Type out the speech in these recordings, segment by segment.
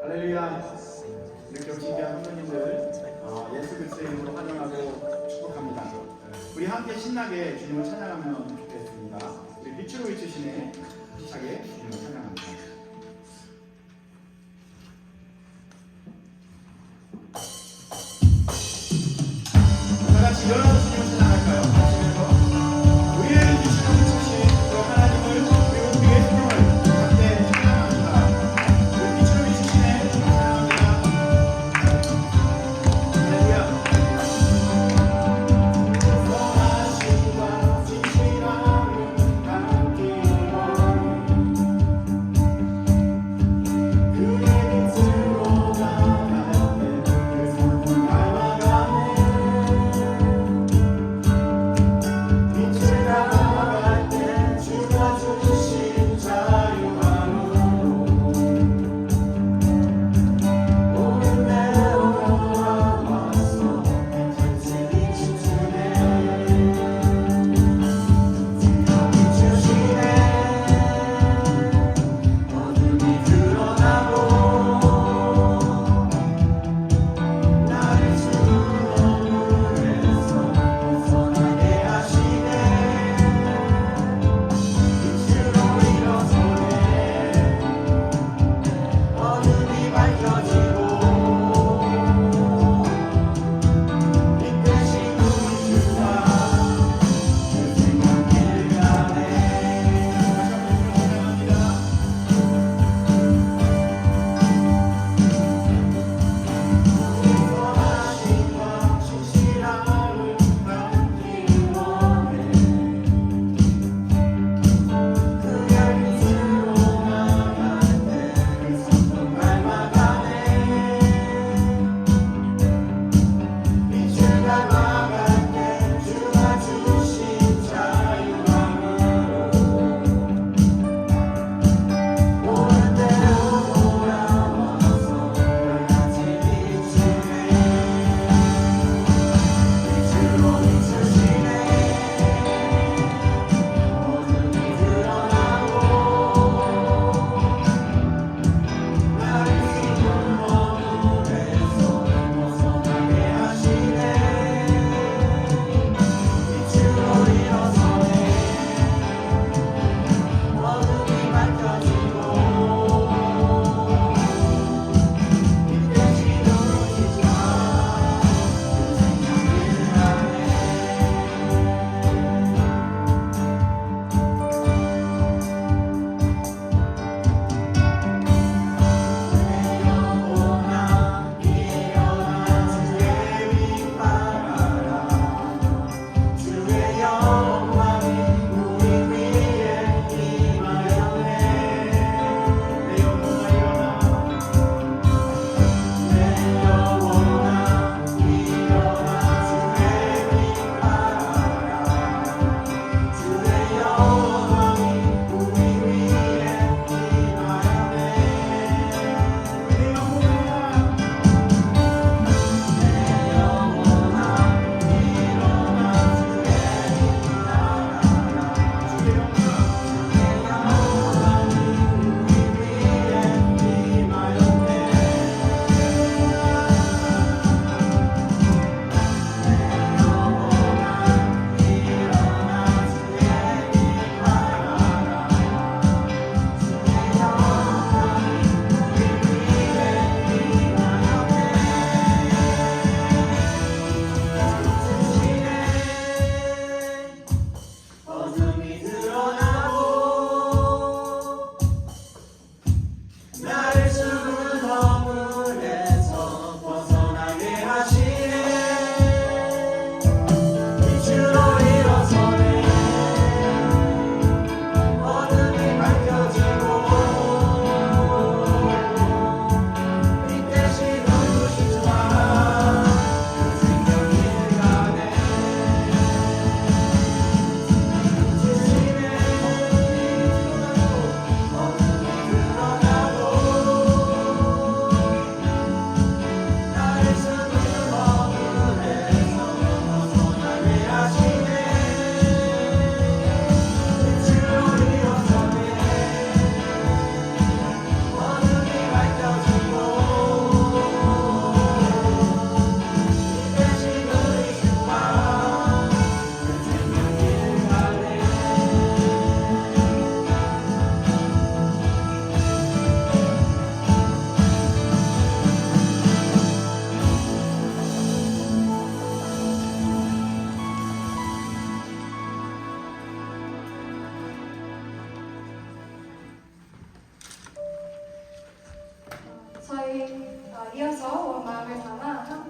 할렐루야. 이렇게 오신 귀한 성도님들 예수 그리스도의 이름으로 환영하고 축복합니다. 우리 함께 신나게 주님을 찬양하면 좋겠습니다. 우리 빛으로 비추시네 힘차게 주님을 찬양합니다. 다 같이 일어나서 주님을 찬양할까요? 하시면서 우리를 빛으로 비추신 그 하나님을 그리고 그의 생명을 함께 찬양합니다. 우리 빛으로 비추시네 찬양합니다. 할렐루야. 선하심과 진실함을 담기로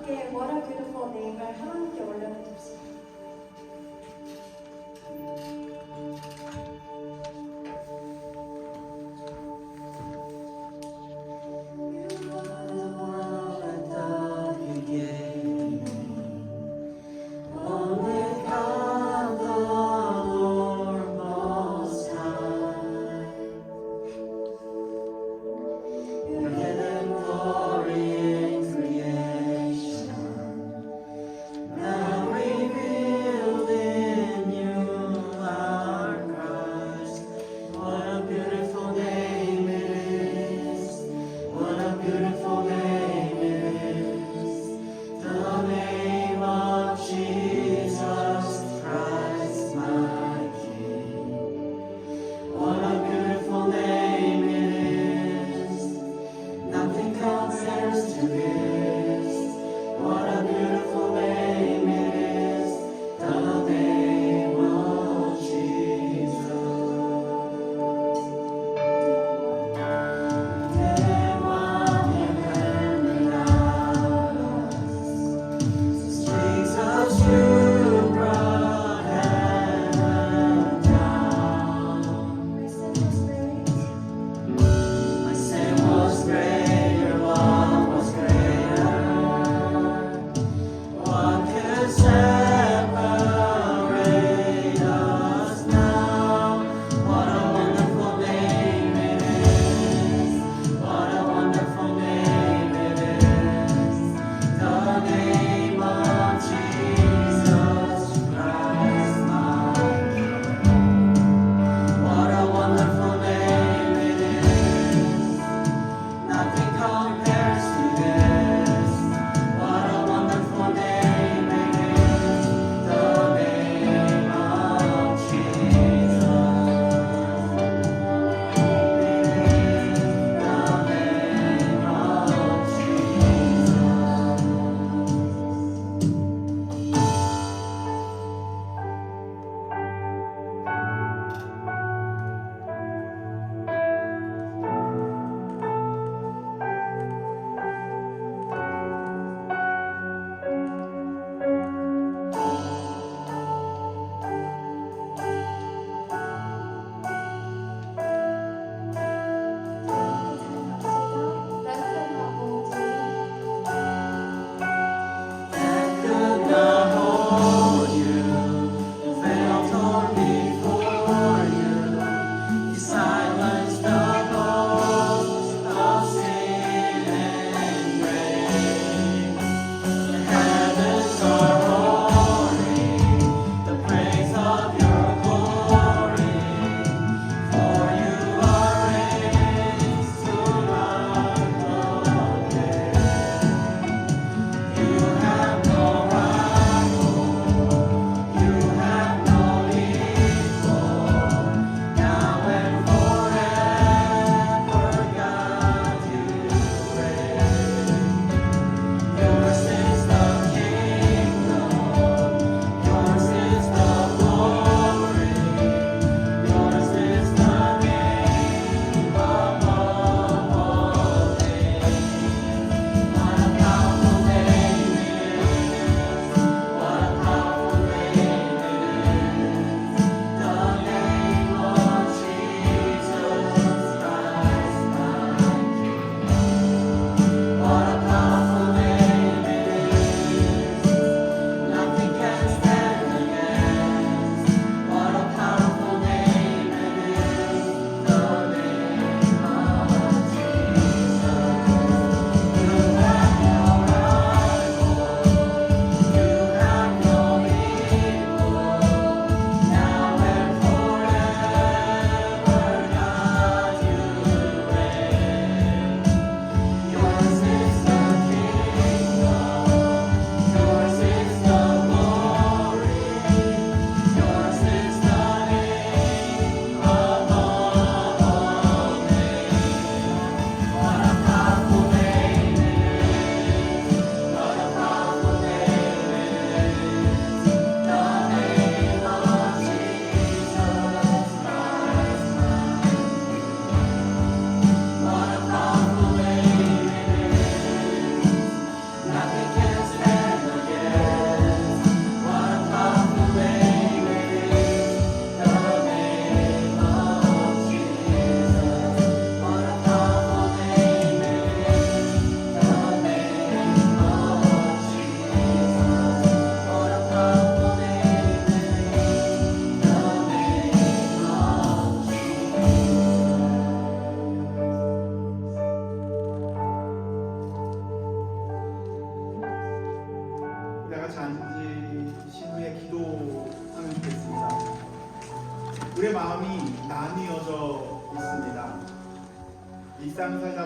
함께 What a Beautiful Name을 하나님께 올려드립시다. Glory in creation, now revealed.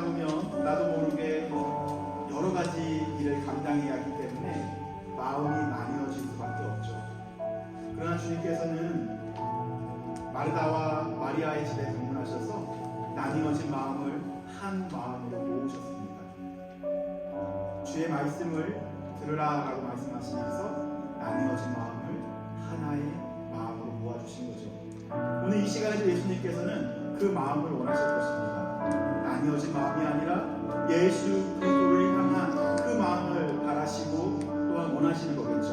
보면 나도 모르게 여러 가지 일을 감당해야 하기 때문에 마음이 나뉘어질 수밖에 없죠. 그러나 주님께서는 마르다와 마리아의 집에 방문하셔서 나뉘어진 마음을 한 마음으로 모으셨습니다. 주의 말씀을 들으라라고 말씀하시면서 나뉘어진 마음을 하나의 마음으로 모아주신 거죠. 오늘 이 시간에도 예수님께서는 그 마음을 원하실 것입니다. 나뉘어진 마음이 아니라 예수 그리스도를 향한 그 마음을 바라시고 또한 원하시는 거겠죠.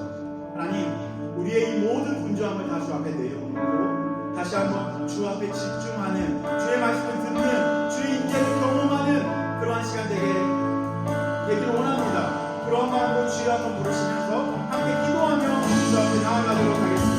하나님, 우리의 이 모든 분주함을 다 주 앞에 내려놓고 다시 한번 주 앞에 집중하는, 주의 말씀을 듣는, 주의 인격을 경험하는 그러한 시간 되기를 원합니다. 그런 마음으로 주여 한번 부르시면서 함께 기도하며 주 앞에 나아가도록 하겠습니다.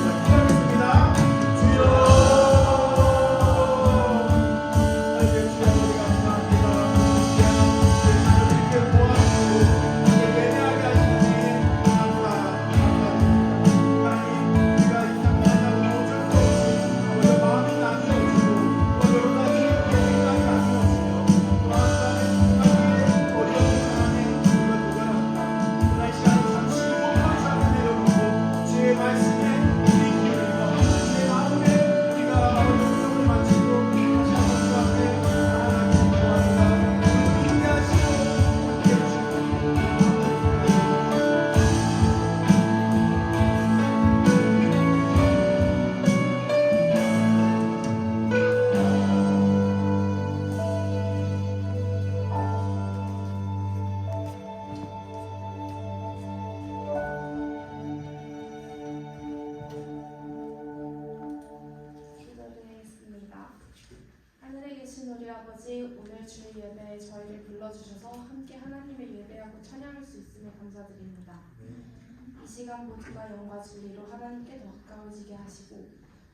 기도하겠습니다. 주여, 오늘 주의 예배에 저희를 불러주셔서 함께 하나님을 예배하고 찬양할 수 있음에 감사드립니다. 이 시간 모두가 영과 진리로 하나님께 더 가까워지게 하시고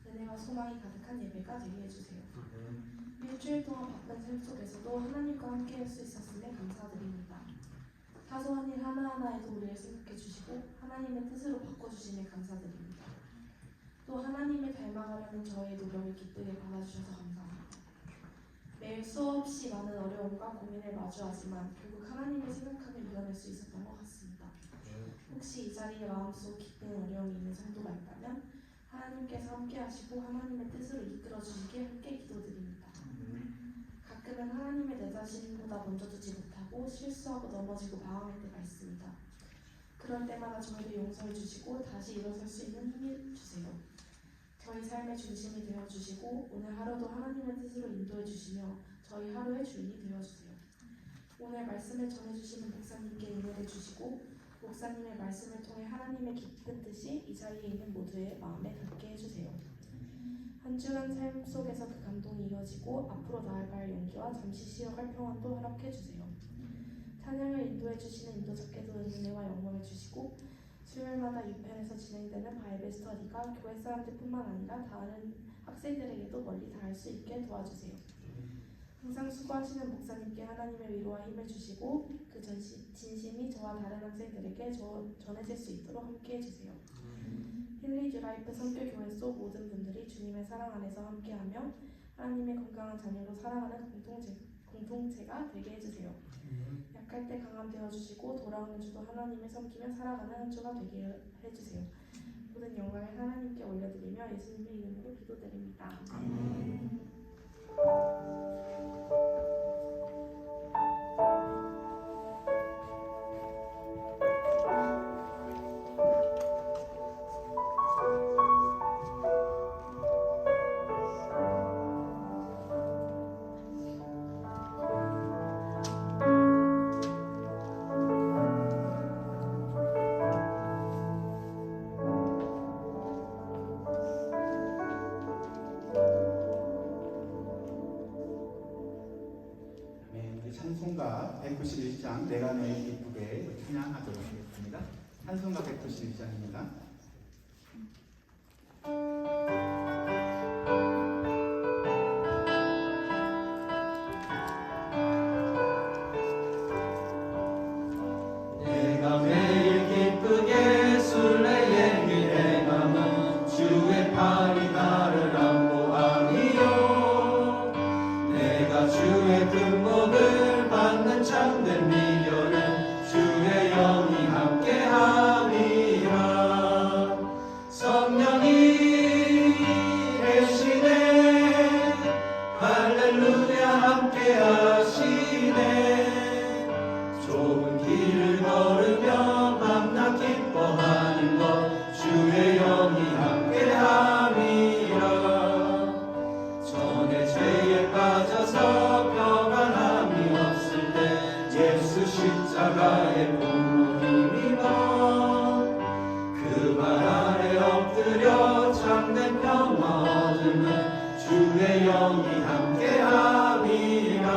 은혜와 소망이 가득한 예배가 되게 해주세요. 일주일 동안 바쁜 삶 속에서도 하나님과 함께 할 수 있었음에 감사드립니다. 사소한 일 하나하나에도 우리를 생각해 주시고 하나님의 뜻으로 바꿔주심에 감사드립니다. 또 하나님을 닮아가려는 저의 노력을 기쁘게 받아주셔서 감사합니다. 매일 수없이 많은 어려움과 고민을 마주하지만 결국 하나님의 생각함을 이겨낼 수 있었던 것 같습니다. 혹시 이 자리에 마음속 깊은 어려움이 있는 성도가 있다면 하나님께서 함께 하시고 하나님의 뜻으로 이끌어 주시길 함께 기도드립니다. 가끔은 하나님의 내 자신보다 먼저 두지 못하고 실수하고 넘어지고 방황할 때가 있습니다. 그럴 때마다 저희를 용서해 주시고 다시 일어설 수 있는 힘을 주세요. 저희 삶의 중심이 되어주시고 오늘 하루도 하나님의 뜻으로 인도해 주시며 저희 하루의 주인이 되어주세요. 오늘 말씀을 전해주시는 목사님께 은혜를 주시고 목사님의 말씀을 통해 하나님의 깊은 뜻이 이 자리에 있는 모두의 마음에 닿게 해주세요. 한 주간 삶 속에서 그 감동이 이어지고 앞으로 나아갈 용기와 잠시 쉬어갈 평안도 허락해 주세요. 찬양을 인도해 주시는 인도자께도 은혜와 영광을 주시고 수요일마다 유펜에서 진행되는 바이블 스터디가 교회 사람들뿐만 아니라 다른 학생들에게도 멀리 닿을 수 있게 도와주세요. 항상 수고하시는 목사님께 하나님의 위로와 힘을 주시고 그 진심이 저와 다른 학생들에게 전해질 수 있도록 함께 해주세요. 힐리주 라이프 선교교회 속 모든 분들이 주님의 사랑 안에서 함께하며 하나님의 건강한 자녀로 살아가는 공동체가 되게 해주세요. 약할 때 강함 되어주시고 돌아오는 주도 하나님을 섬기며 살아가는 한 주가 되게 해주세요. 모든 영광을 하나님께 올려드리며 예수님의 이름으로 기도드립니다. 찬송가 191장 내가 내 기쁘게 찬양하도록 하겠습니다. 찬송가 191장입니다. 내가 매일 기쁘게 술래의 길에 가면 주의 팔이 나를 안보하니요 내가 주의 등목을 좁은 길을 걸으며 밤낮 기뻐하는 것 주의 영이 함께함이라. 전에 죄에 빠져서 평안함이 없을 때 예수 십자가의 공로 힘입어 그 발 아래 엎드려 참된 평화 얻으면 주의 영이 함께함이라.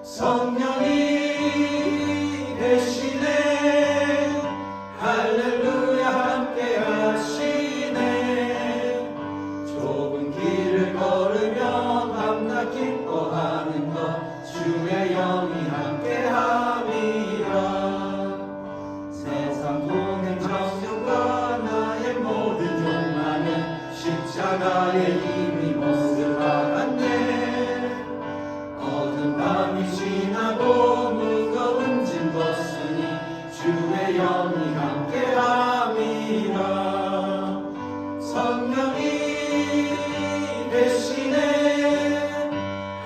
성령이 되시네 할렐루야 함께하시네. 좁은 길을 걸으며 밤낮 기뻐하는 것 주의 영이 함께함이라. 세상 동행 정욕과 나의 모든 욕망은 십자가의 힘이 모습하았네. 어두운 밤이 지나고 무거운 짐 벗으니 주의 영이 함께함이라. 성령이 되시네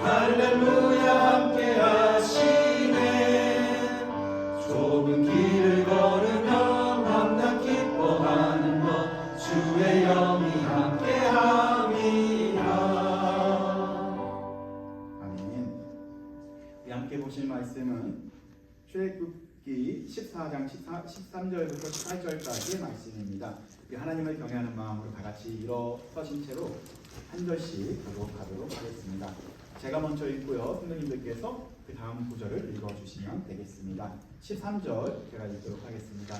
할렐루야 함께하시네. 좁은 길을 걸으며 밤낮 기뻐하는 것 주의 영이 함께함이라. 아멘. 우리 함께 보실 말씀은 출애굽기 14장 13절부터 18절까지의 말씀입니다. 우리 하나님을 경외하는 마음으로 다 같이 일어서신 채로 한 절씩 가도록 하겠습니다. 제가 먼저 읽고요. 선생님들께서 그 다음 구절을 읽어주시면 되겠습니다. 13절 제가 읽도록 하겠습니다.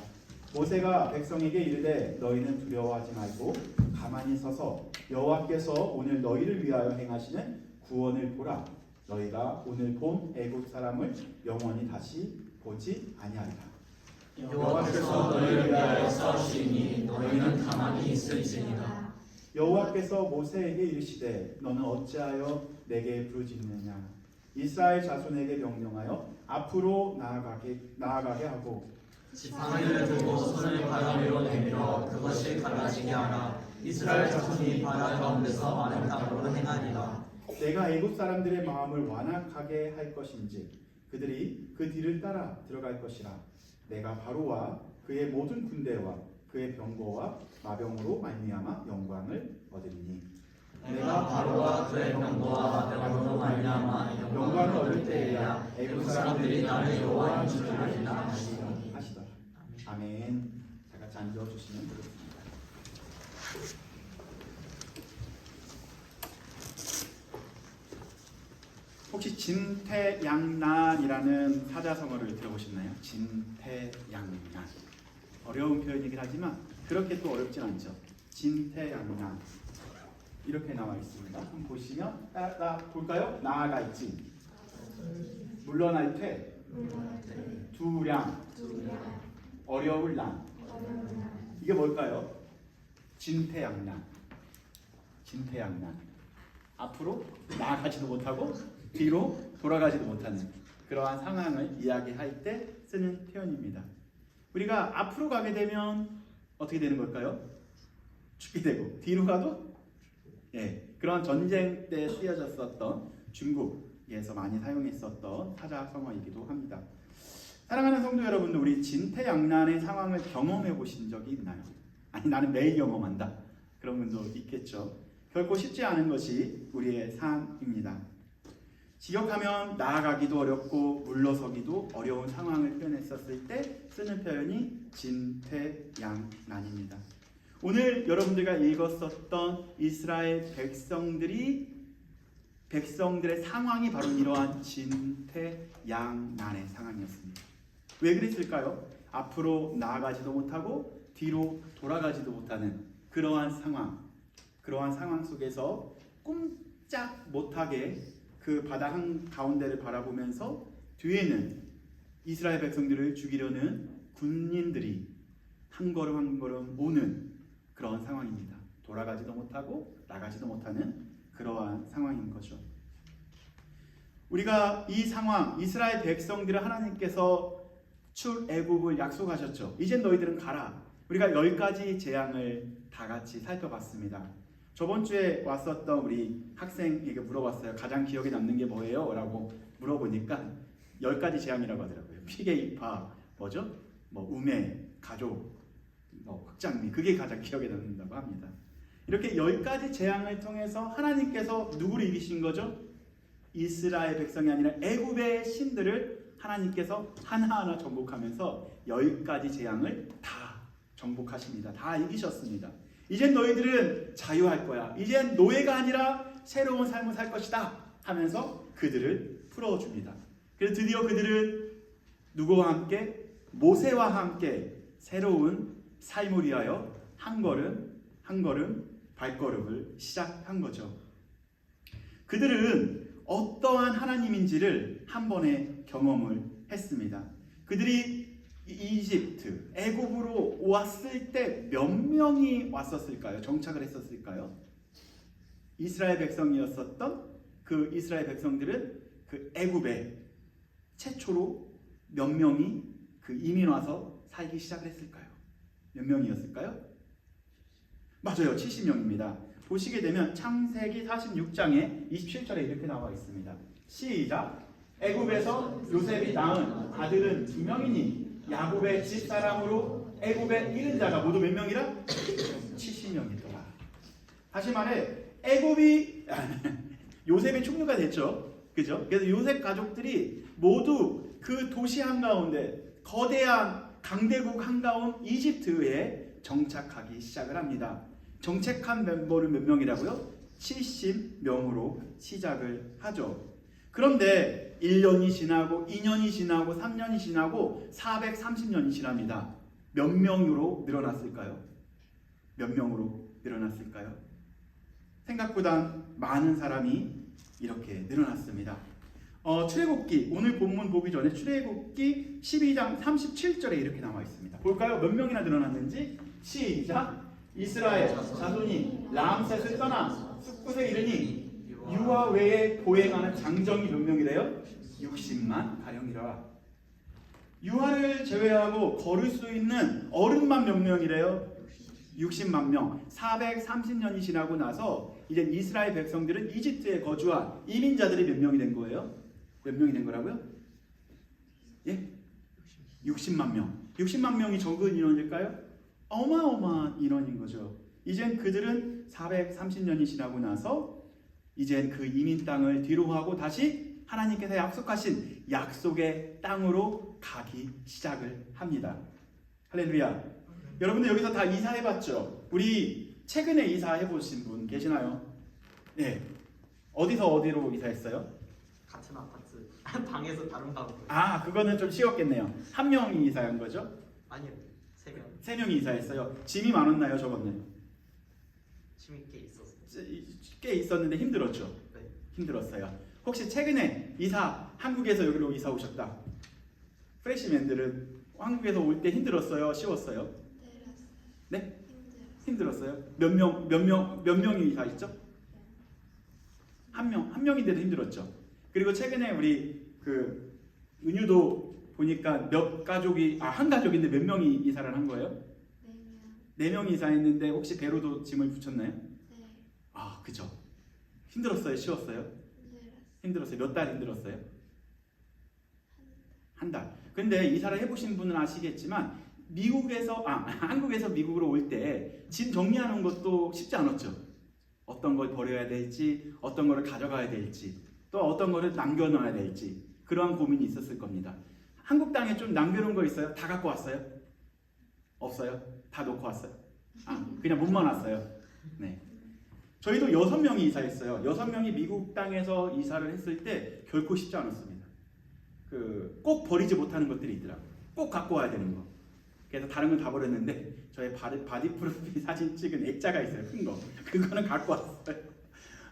모세가 백성에게 이르되 너희는 두려워하지 말고 가만히 서서 여호와께서 오늘 너희를 위하여 행하시는 구원을 보라. 너희가 오늘 본 애굽 사람을 영원히 다시 보지 아니하리라. 여호와께서 너희를 위하여 싸우시니 너희는 가만히 있을지니라. 여호와께서 모세에게 이르시되 너는 어찌하여 내게 부르짖느냐. 이스라엘 자손에게 명령하여 앞으로 나아가게 하고 지팡이를 들고 손을 바다 위로 내밀어 그것이 갈라지게 하라. 이스라엘 자손이 바다 가운데서 마른 땅으로 행하리라. 내가 애굽 사람들의 마음을 완악하게 할 것인지 그들이 그 뒤를 따라 들어갈 것이라. 내가 바로와 그의 모든 군대와 그의 병거와 마병으로 말미암아 영광을 얻으리니. 내가 바로와 그의 병거와 마병으로 말미암아 영광을 얻을 때에야 애굽 사람들이 나를 여호와인 줄 알리라 하시더라. 아멘. 다 같이 앉아 주시면 되겠습니다. 혹시 진태양난이라는 사자성어를 들어보셨나요? 진태양난. 어려운 표현이긴 하지만 그렇게 또 어렵진 않죠. 진태양난. 이렇게 나와 있습니다. 한번 보시면 볼까요? 나아가 있지. 물러날 때. 두량. 어려울 난. 이게 뭘까요? 진태양난. 진태양난. 앞으로 나아가지도 못하고 뒤로 돌아가지도 못하는 그러한 상황을 이야기할 때 쓰는 표현입니다. 우리가 앞으로 가게 되면 어떻게 되는 걸까요? 죽게 되고 뒤로 가도 그런 전쟁 때 쓰여졌었던 중국에서 많이 사용했었던 사자성어이기도 합니다. 사랑하는 성도 여러분들, 우리 진태양난의 상황을 경험해 보신 적이 있나요? 아니, 나는 매일 경험한다. 그런 분도 있겠죠. 결코 쉽지 않은 것이 우리의 삶입니다. 지역하면 나아가기도 어렵고 물러서기도 어려운 상황을 표현했었을 때 쓰는 표현이 진태양난입니다. 오늘 여러분들과 읽었었던 이스라엘 백성들의 상황이 바로 이러한 진태양난의 상황이었습니다. 왜 그랬을까요? 앞으로 나아가지도 못하고 뒤로 돌아가지도 못하는 그러한 상황 속에서 꼼짝 못하게 그 바다 한가운데를 바라보면서 뒤에는 이스라엘 백성들을 죽이려는 군인들이 한 걸음 한 걸음 오는 그런 상황입니다. 돌아가지도 못하고 나가지도 못하는 그러한 상황인 거죠. 우리가 이 상황, 이스라엘 백성들을 하나님께서 출애굽을 약속하셨죠. 이젠 너희들은 가라. 우리가 10가지 재앙을 다 같이 살펴봤습니다. 저번 주에 왔었던 우리 학생에게 물어봤어요. 가장 기억에 남는 게 뭐예요? 라고 물어보니까 10가지 재앙이라고 하더라고요. 피계 입파, 뭐죠? 뭐 우매, 가족, 뭐 흑장미, 그게 가장 기억에 남는다고 합니다. 이렇게 10가지 재앙을 통해서 하나님께서 누구를 이기신 거죠? 이스라엘 백성이 아니라 애굽의 신들을 하나님께서 하나하나 정복하면서 10가지 재앙을 다 정복하십니다. 다 이기셨습니다. 이젠 너희들은 자유할 거야. 이젠 노예가 아니라 새로운 삶을 살 것이다 하면서 그들을 풀어줍니다. 그래서 드디어 그들은 누구와 함께? 모세와 함께 새로운 삶을 위하여 한 걸음 한 걸음 발걸음을 시작한 거죠. 그들은 어떠한 하나님인지를 한 번에 경험을 했습니다. 그들이 이집트, 애굽으로 왔을 때 몇 명이 왔었을까요? 정착을 했었을까요? 이스라엘 백성이었었던 그 이스라엘 백성들은 그 애굽에 최초로 몇 명이 그 이민 와서 살기 시작을 했을까요? 몇 명이었을까요? 맞아요. 70명입니다. 보시게 되면 창세기 46장에 27절에 이렇게 나와 있습니다. 시작. 애굽에서 요셉이 낳은 아들은 2명이니 야곱의 집사람으로 애굽에 이른 자가 모두 몇 명이라? 70명이더라. 다시 말해 애굽이 요셉의 충류가 됐죠. 그죠? 그래서 요셉 가족들이 모두 그 도시 한가운데 거대한 강대국 한가운 이집트에 정착하기 시작을 합니다. 정착한 멤버는 몇 명이라고요? 70명으로 시작을 하죠. 그런데 1년이 지나고 2년이 지나고 3년이 지나고 430년이 지납니다. 몇 명으로 늘어났을까요? 몇 명으로 늘어났을까요? 생각보다 많은 사람이 이렇게 늘어났습니다. 출애굽기 오늘 본문 보기 전에 출애굽기 12장 37절에 이렇게 나와 있습니다. 볼까요? 몇 명이나 늘어났는지 시작. 이스라엘 자손이 람셋을 떠나 숫곳에 이르니 유아 외에 보행하는 장정이 몇 명이래요? 60만 가량이라. 유아를 제외하고 걸을 수 있는 어른만 몇 명이래요? 60만 명. 430년이 지나고 나서 이제 이스라엘 백성들은 이집트에 거주한 이민자들이 몇 명이 된 거예요? 몇 명이 된 거라고요? 예? 60만 명. 60만 명이 적은 인원일까요? 어마어마한 인원인 거죠. 이젠 그들은 430년이 지나고 나서 이젠 그 이민 땅을 뒤로 하고 다시 하나님께서 약속하신 약속의 땅으로 가기 시작을 합니다. 할렐루야. 여러분들 여기서 다 이사해봤죠? 우리 최근에 이사해보신 분 계시나요? 네. 어디서 어디로 이사했어요? 같은 아파트 방에서 다른 방으로. 아, 그거는 좀 쉬웠겠네요. 한 명이 이사한 거죠? 아니요, 3명. 3명이 이사했어요. 짐이 많았나요? 적었나요? 짐이 꽤 있었어요. 꽤 있었는데 힘들었죠? 네. 힘들었어요. 혹시 최근에 한국에서 여기로 이사 오셨다. 프레시맨들은 한국에서 올 때 힘들었어요? 쉬웠어요? 네? 힘들었어요. 몇 명이 이사했죠? 한 명인데도 힘들었죠. 그리고 최근에 우리 그 은유도 보니까 한 가족인데 몇 명이 이사를 한 거예요? 4명이 이사했는데 혹시 배로도 짐을 붙였나요? 네. 아, 그죠. 힘들었어요? 쉬웠어요? 힘들었어요. 몇 달 힘들었어요? 한 달. 근데 이사를 해보신 분은 아시겠지만 한국에서 미국으로 올 때 짐 정리하는 것도 쉽지 않았죠. 어떤 걸 버려야 될지, 어떤 걸 가져가야 될지, 또 어떤 거를 남겨놔야 될지 그러한 고민이 있었을 겁니다. 한국 땅에 좀 남겨놓은 거 있어요? 다 갖고 왔어요? 없어요? 다 놓고 왔어요? 그냥 몸만 왔어요. 네. 저희도 6명이 이사했어요. 6명이 미국 땅에서 이사를 했을 때 결코 쉽지 않았습니다. 꼭 버리지 못하는 것들이 있더라고요. 꼭 갖고 와야 되는 거. 그래서 다른 건 다 버렸는데 저의 바디 프로필 사진 찍은 액자가 있어요. 큰 거. 그거는 갖고 왔어요.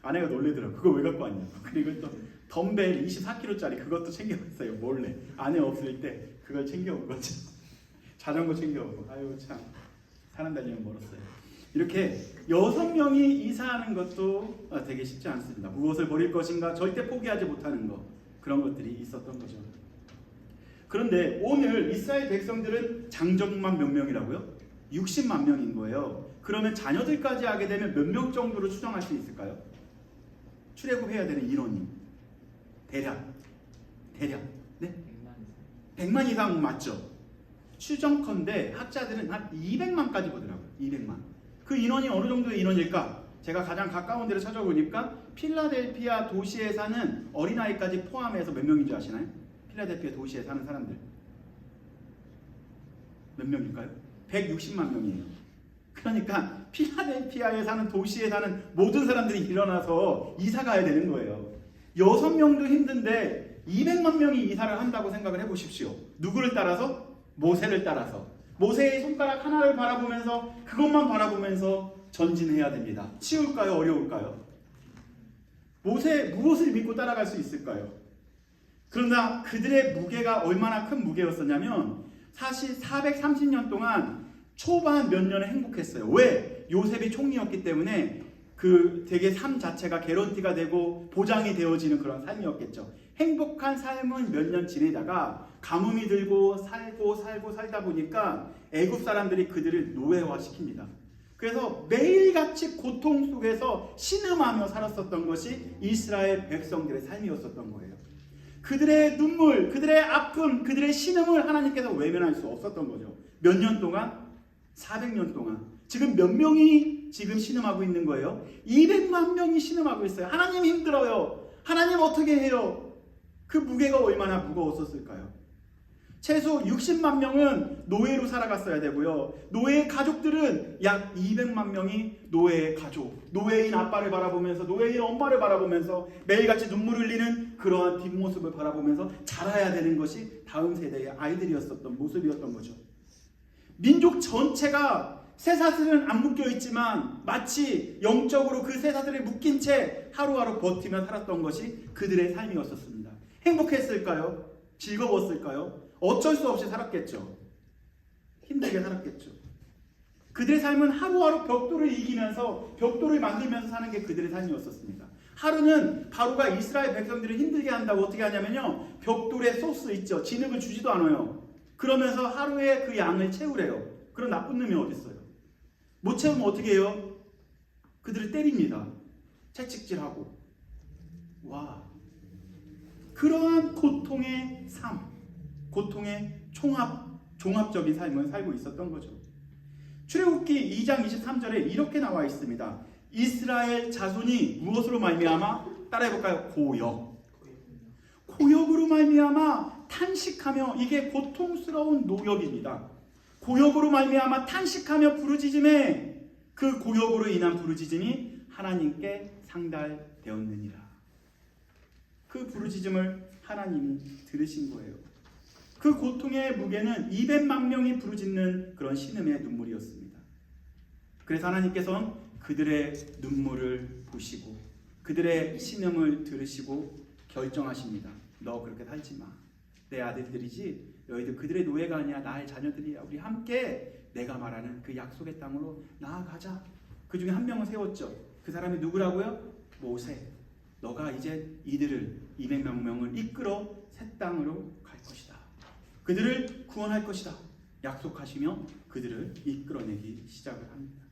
아내가 놀래더라고요. 그거 왜 갖고 왔냐고. 그리고 또 덤벨 24kg짜리 그것도 챙겨왔어요. 몰래. 아내 없을 때 그걸 챙겨온 거죠. 자전거 챙겨오고. 아유 참 사람 달리면 멀었어요. 이렇게 6명이 이사하는 것도 되게 쉽지 않습니다. 무엇을 버릴 것인가 절대 포기하지 못하는 것. 그런 것들이 있었던 거죠. 그런데 오늘 이스라엘 백성들은 장정만 몇 명이라고요? 60만 명인 거예요. 그러면 자녀들까지 하게 되면 몇 명 정도로 추정할 수 있을까요? 출애굽해야 되는 인원이 대략 네? 100만 이상 맞죠? 추정컨대 학자들은 한 200만까지 보더라고요. 200만. 그 인원이 어느 정도의 인원일까? 제가 가장 가까운 데를 찾아보니까 필라델피아 도시에 사는 어린아이까지 포함해서 몇 명인 줄 아시나요? 필라델피아 도시에 사는 사람들 몇 명일까요? 160만 명이에요. 그러니까 필라델피아에 사는 도시에 사는 모든 사람들이 일어나서 이사 가야 되는 거예요. 6명도 힘든데 200만 명이 이사를 한다고 생각을 해보십시오. 누구를 따라서? 모세를 따라서. 모세의 손가락 하나를 바라보면서 그것만 바라보면서 전진해야 됩니다. 쉬울까요? 어려울까요? 모세 무엇을 믿고 따라갈 수 있을까요? 그러나 그들의 무게가 얼마나 큰 무게였었냐면 사실 430년 동안 초반 몇 년을 행복했어요. 왜? 요셉이 총리였기 때문에 그 되게 삶 자체가 개런티가 되고 보장이 되어지는 그런 삶이었겠죠. 행복한 삶은 몇 년 지내다가 가뭄이 들고 살다 보니까 애굽 사람들이 그들을 노예화시킵니다. 그래서 매일같이 고통 속에서 신음하며 살았었던 것이 이스라엘 백성들의 삶이었었던 거예요. 그들의 눈물, 그들의 아픔, 그들의 신음을 하나님께서 외면할 수 없었던 거죠. 몇 년 동안? 400년 동안. 지금 몇 명이 지금 신음하고 있는 거예요? 200만 명이 신음하고 있어요. 하나님 힘들어요. 하나님 어떻게 해요? 그 무게가 얼마나 무거웠었을까요? 최소 60만 명은 노예로 살아갔어야 되고요. 노예의 가족들은 약 200만 명이 노예의 가족, 노예인 아빠를 바라보면서 노예인 엄마를 바라보면서 매일같이 눈물 흘리는 그러한 뒷모습을 바라보면서 자라야 되는 것이 다음 세대의 아이들이었었던 모습이었던 거죠. 민족 전체가 쇠사슬은 안 묶여 있지만 마치 영적으로 그 쇠사슬에 묶인 채 하루하루 버티며 살았던 것이 그들의 삶이었었습니다. 행복했을까요? 즐거웠을까요? 어쩔 수 없이 살았겠죠. 힘들게 살았겠죠. 그들의 삶은 하루하루 벽돌을 이기면서 벽돌을 만들면서 사는 게 그들의 삶이었었습니다. 하루는 바로가 이스라엘 백성들을 힘들게 한다고 어떻게 하냐면요, 벽돌에 소스 있죠. 진흙을 주지도 않아요. 그러면서 하루에 그 양을 채우래요. 그런 나쁜 놈이 어디 있어요? 못 채우면 어떻게 해요? 그들을 때립니다. 채찍질하고. 와, 그러한 고통의 삶, 고통의 종합적인 삶을 살고 있었던 거죠. 출애굽기 2장 23절에 이렇게 나와 있습니다. 이스라엘 자손이 무엇으로 말미암아? 따라해볼까요? 고역으로 말미암아 탄식하며, 이게 고통스러운 노역입니다. 고역으로 말미암아 탄식하며 부르짖음에 그 고역으로 인한 부르짖음이 하나님께 상달되었느니라. 그 부르짖음을 하나님이 들으신 거예요. 그 고통의 무게는 200만 명이 부르짖는 그런 신음의 눈물이었습니다. 그래서 하나님께서는 그들의 눈물을 보시고 그들의 신음을 들으시고 결정하십니다. 너 그렇게 살지 마. 내 아들들이지 너희들 그들의 노예가 아니야. 나의 자녀들이야. 우리 함께 내가 말하는 그 약속의 땅으로 나아가자. 그 중에 한 명을 세웠죠. 그 사람이 누구라고요? 모세. 너가 이제 이들을 200만 명을 이끌어 새 땅으로 갈 것이다. 그들을 구원할 것이다. 약속하시며 그들을 이끌어내기 시작을 합니다.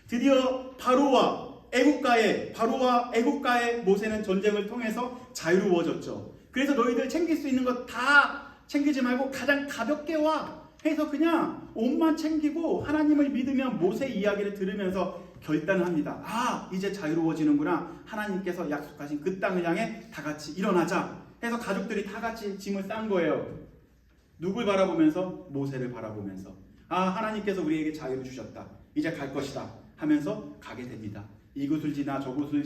드디어 바로와 애국가의 모세는 전쟁을 통해서 자유로워졌죠. 그래서 너희들 챙길 수 있는 것 다 챙기지 말고 가장 가볍게 와 해서 그냥 옷만 챙기고 하나님을 믿으며 모세 이야기를 들으면서 결단합니다. 아, 이제 자유로워지는구나. 하나님께서 약속하신 그 땅을 향해 다 같이 일어나자 해서 가족들이 다 같이 짐을 싼 거예요. 누굴 바라보면서? 모세를 바라보면서. 아, 하나님께서 우리에게 자유를 주셨다. 이제 갈 것이다 하면서 가게 됩니다. 이곳을 지나 저곳을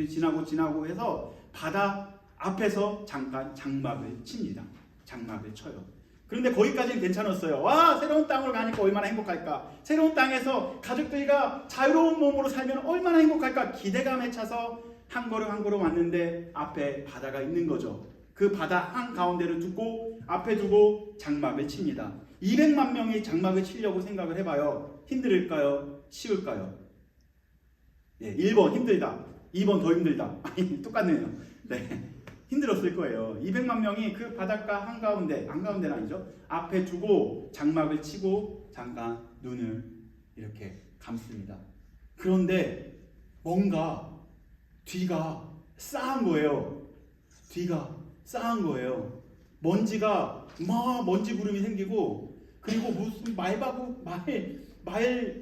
지나고 해서 바다 앞에서 잠깐 장막을 칩니다. 장막을 쳐요. 그런데 거기까지는 괜찮았어요. 와, 새로운 땅으로 가니까 얼마나 행복할까. 새로운 땅에서 가족들과 자유로운 몸으로 살면 얼마나 행복할까. 기대감에 차서 한 걸음 한 걸음 왔는데 앞에 바다가 있는 거죠. 그 바다 한가운데를 두고 앞에 두고 장막을 칩니다. 200만 명이 장막을 치려고 생각을 해봐요. 힘들까요? 쉬울까요? 네, 1번 힘들다. 2번 더 힘들다. 아니, 똑같네요. 네, 힘들었을 거예요. 200만 명이 그 바닷가 한가운데는 아니죠. 앞에 두고 장막을 치고 잠깐 눈을 이렇게 감습니다. 그런데 뭔가 뒤가 싸한 거예요. 먼지가 막 먼지 구름이 생기고, 그리고 무슨 말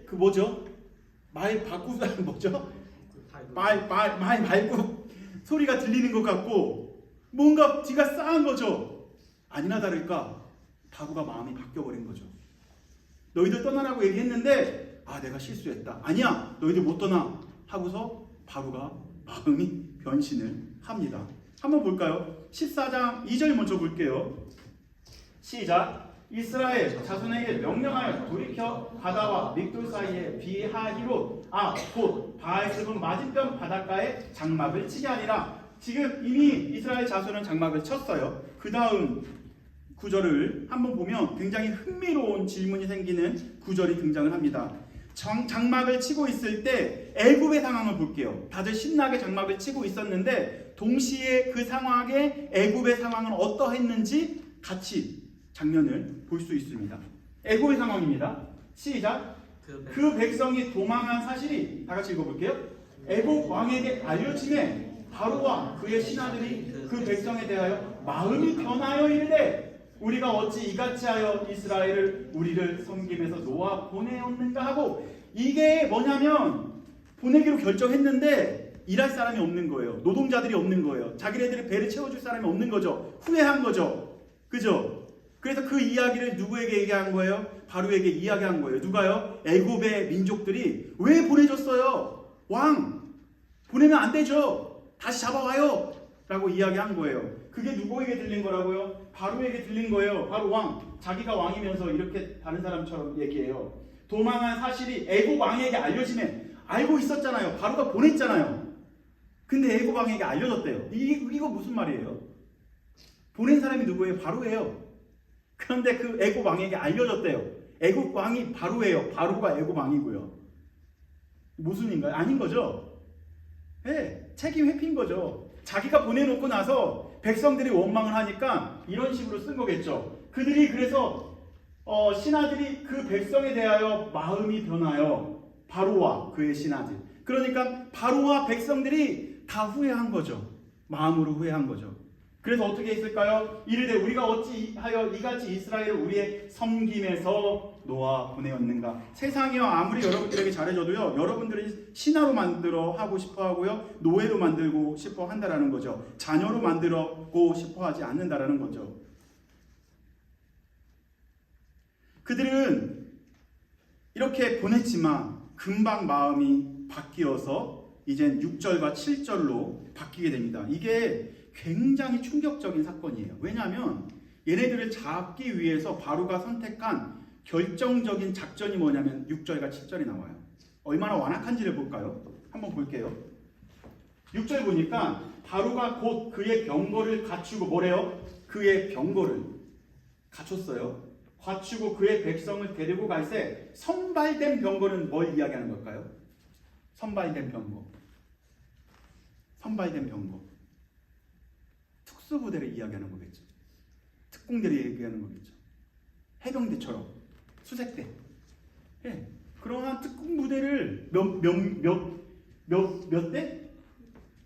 그 뭐죠? 말 바꾸 뭐죠? 말고 소리가 들리는 것 같고, 뭔가 뒤가 싸한 거죠. 아니나 다를까 바구가 마음이 바뀌어버린 거죠. 너희들 떠나라고 얘기했는데 내가 실수했다. 아니야, 너희들 못 떠나 하고서 바구가 마음이 변신을 합니다. 한번 볼까요? 14장 2절 먼저 볼게요. 시작. 이스라엘 자손에게 명령하여 돌이켜 바다와 믹돌 사이에 비하히롯 곧 바알스분 맞은편 바닷가에 장막을 치게 하리라. 지금 이미 이스라엘 자손은 장막을 쳤어요. 그 다음 구절을 한번 보면 굉장히 흥미로운 질문이 생기는 구절이 등장을 합니다. 장막을 치고 있을 때 애굽의 상황을 볼게요. 다들 신나게 장막을 치고 있었는데 동시에 그 상황에 애굽의 상황은 어떠했는지 같이 장면을 볼 수 있습니다. 애굽의 상황입니다. 시작. 그 백성이 도망한 사실이, 다 같이 읽어볼게요. 애굽 왕에게 알려지매 바로와 그의 신하들이 그 백성에 대하여 마음이 변하여 이르되 우리가 어찌 이같이 하여 이스라엘을 우리를 섬김에서 놓아 보내었는가 하고, 이게 뭐냐면 보내기로 결정했는데 일할 사람이 없는 거예요. 노동자들이 없는 거예요. 자기네들의 배를 채워줄 사람이 없는 거죠. 후회한 거죠. 그죠? 그래서 그 이야기를 누구에게 얘기한 거예요? 바로에게 이야기한 거예요. 누가요? 애굽의 민족들이 왜 보내줬어요? 왕 보내면 안 되죠. 다시 잡아와요 라고 이야기한 거예요. 그게 누구에게 들린 거라고요? 바로에게 들린 거예요. 바로 왕, 자기가 왕이면서 이렇게 다른 사람처럼 얘기해요. 도망한 사실이 애굽 왕에게 알려지면, 알고 있었잖아요. 바로가 보냈잖아요. 근데 애굽 왕에게 알려졌대요. 이거 무슨 말이에요? 보낸 사람이 누구예요? 바로예요. 그런데 그 애굽 왕에게 알려졌대요. 애굽 왕이 바로예요. 바로가 애굽 왕이고요. 모순인가요? 아닌 거죠? 네, 책임 회피인 거죠. 자기가 보내놓고 나서 백성들이 원망을 하니까 이런 식으로 쓴 거겠죠. 그들이 그래서 신하들이 그 백성에 대하여 마음이 변하여 바로와 그의 신하들, 그러니까 바로와 백성들이 다 후회한 거죠. 마음으로 후회한 거죠. 그래서 어떻게 했을까요? 이르되 우리가 어찌하여 이같이 이스라엘을 우리의 섬김에서 놓아 보내었는가. 세상이요 아무리 여러분들에게 잘해줘도요, 여러분들이 신하로 만들어 하고 싶어 하고요, 노예로 만들고 싶어 한다라는 거죠. 자녀로 만들고 싶어 하지 않는다라는 거죠. 그들은 이렇게 보냈지만 금방 마음이 바뀌어서 이젠 6절과 7절로 바뀌게 됩니다. 이게 굉장히 충격적인 사건이에요. 왜냐하면 얘네들을 잡기 위해서 바로가 선택한 결정적인 작전이 뭐냐면 6절과 7절이 나와요. 얼마나 완악한지를 볼까요? 한번 볼게요. 6절 보니까 바로가 곧 그의 병거를 갖추고, 뭐래요? 그의 병거를 갖췄어요. 갖추고 그의 백성을 데리고 갈새. 선발된 병거는 뭘 이야기하는 걸까요? 선발된 병거. 선발된 병거. 특수부대를 이야기하는 거겠죠. 특공대를 얘기하는 거겠죠. 해병대처럼 수색대. 예. 그러한 특공부대를 몇 대?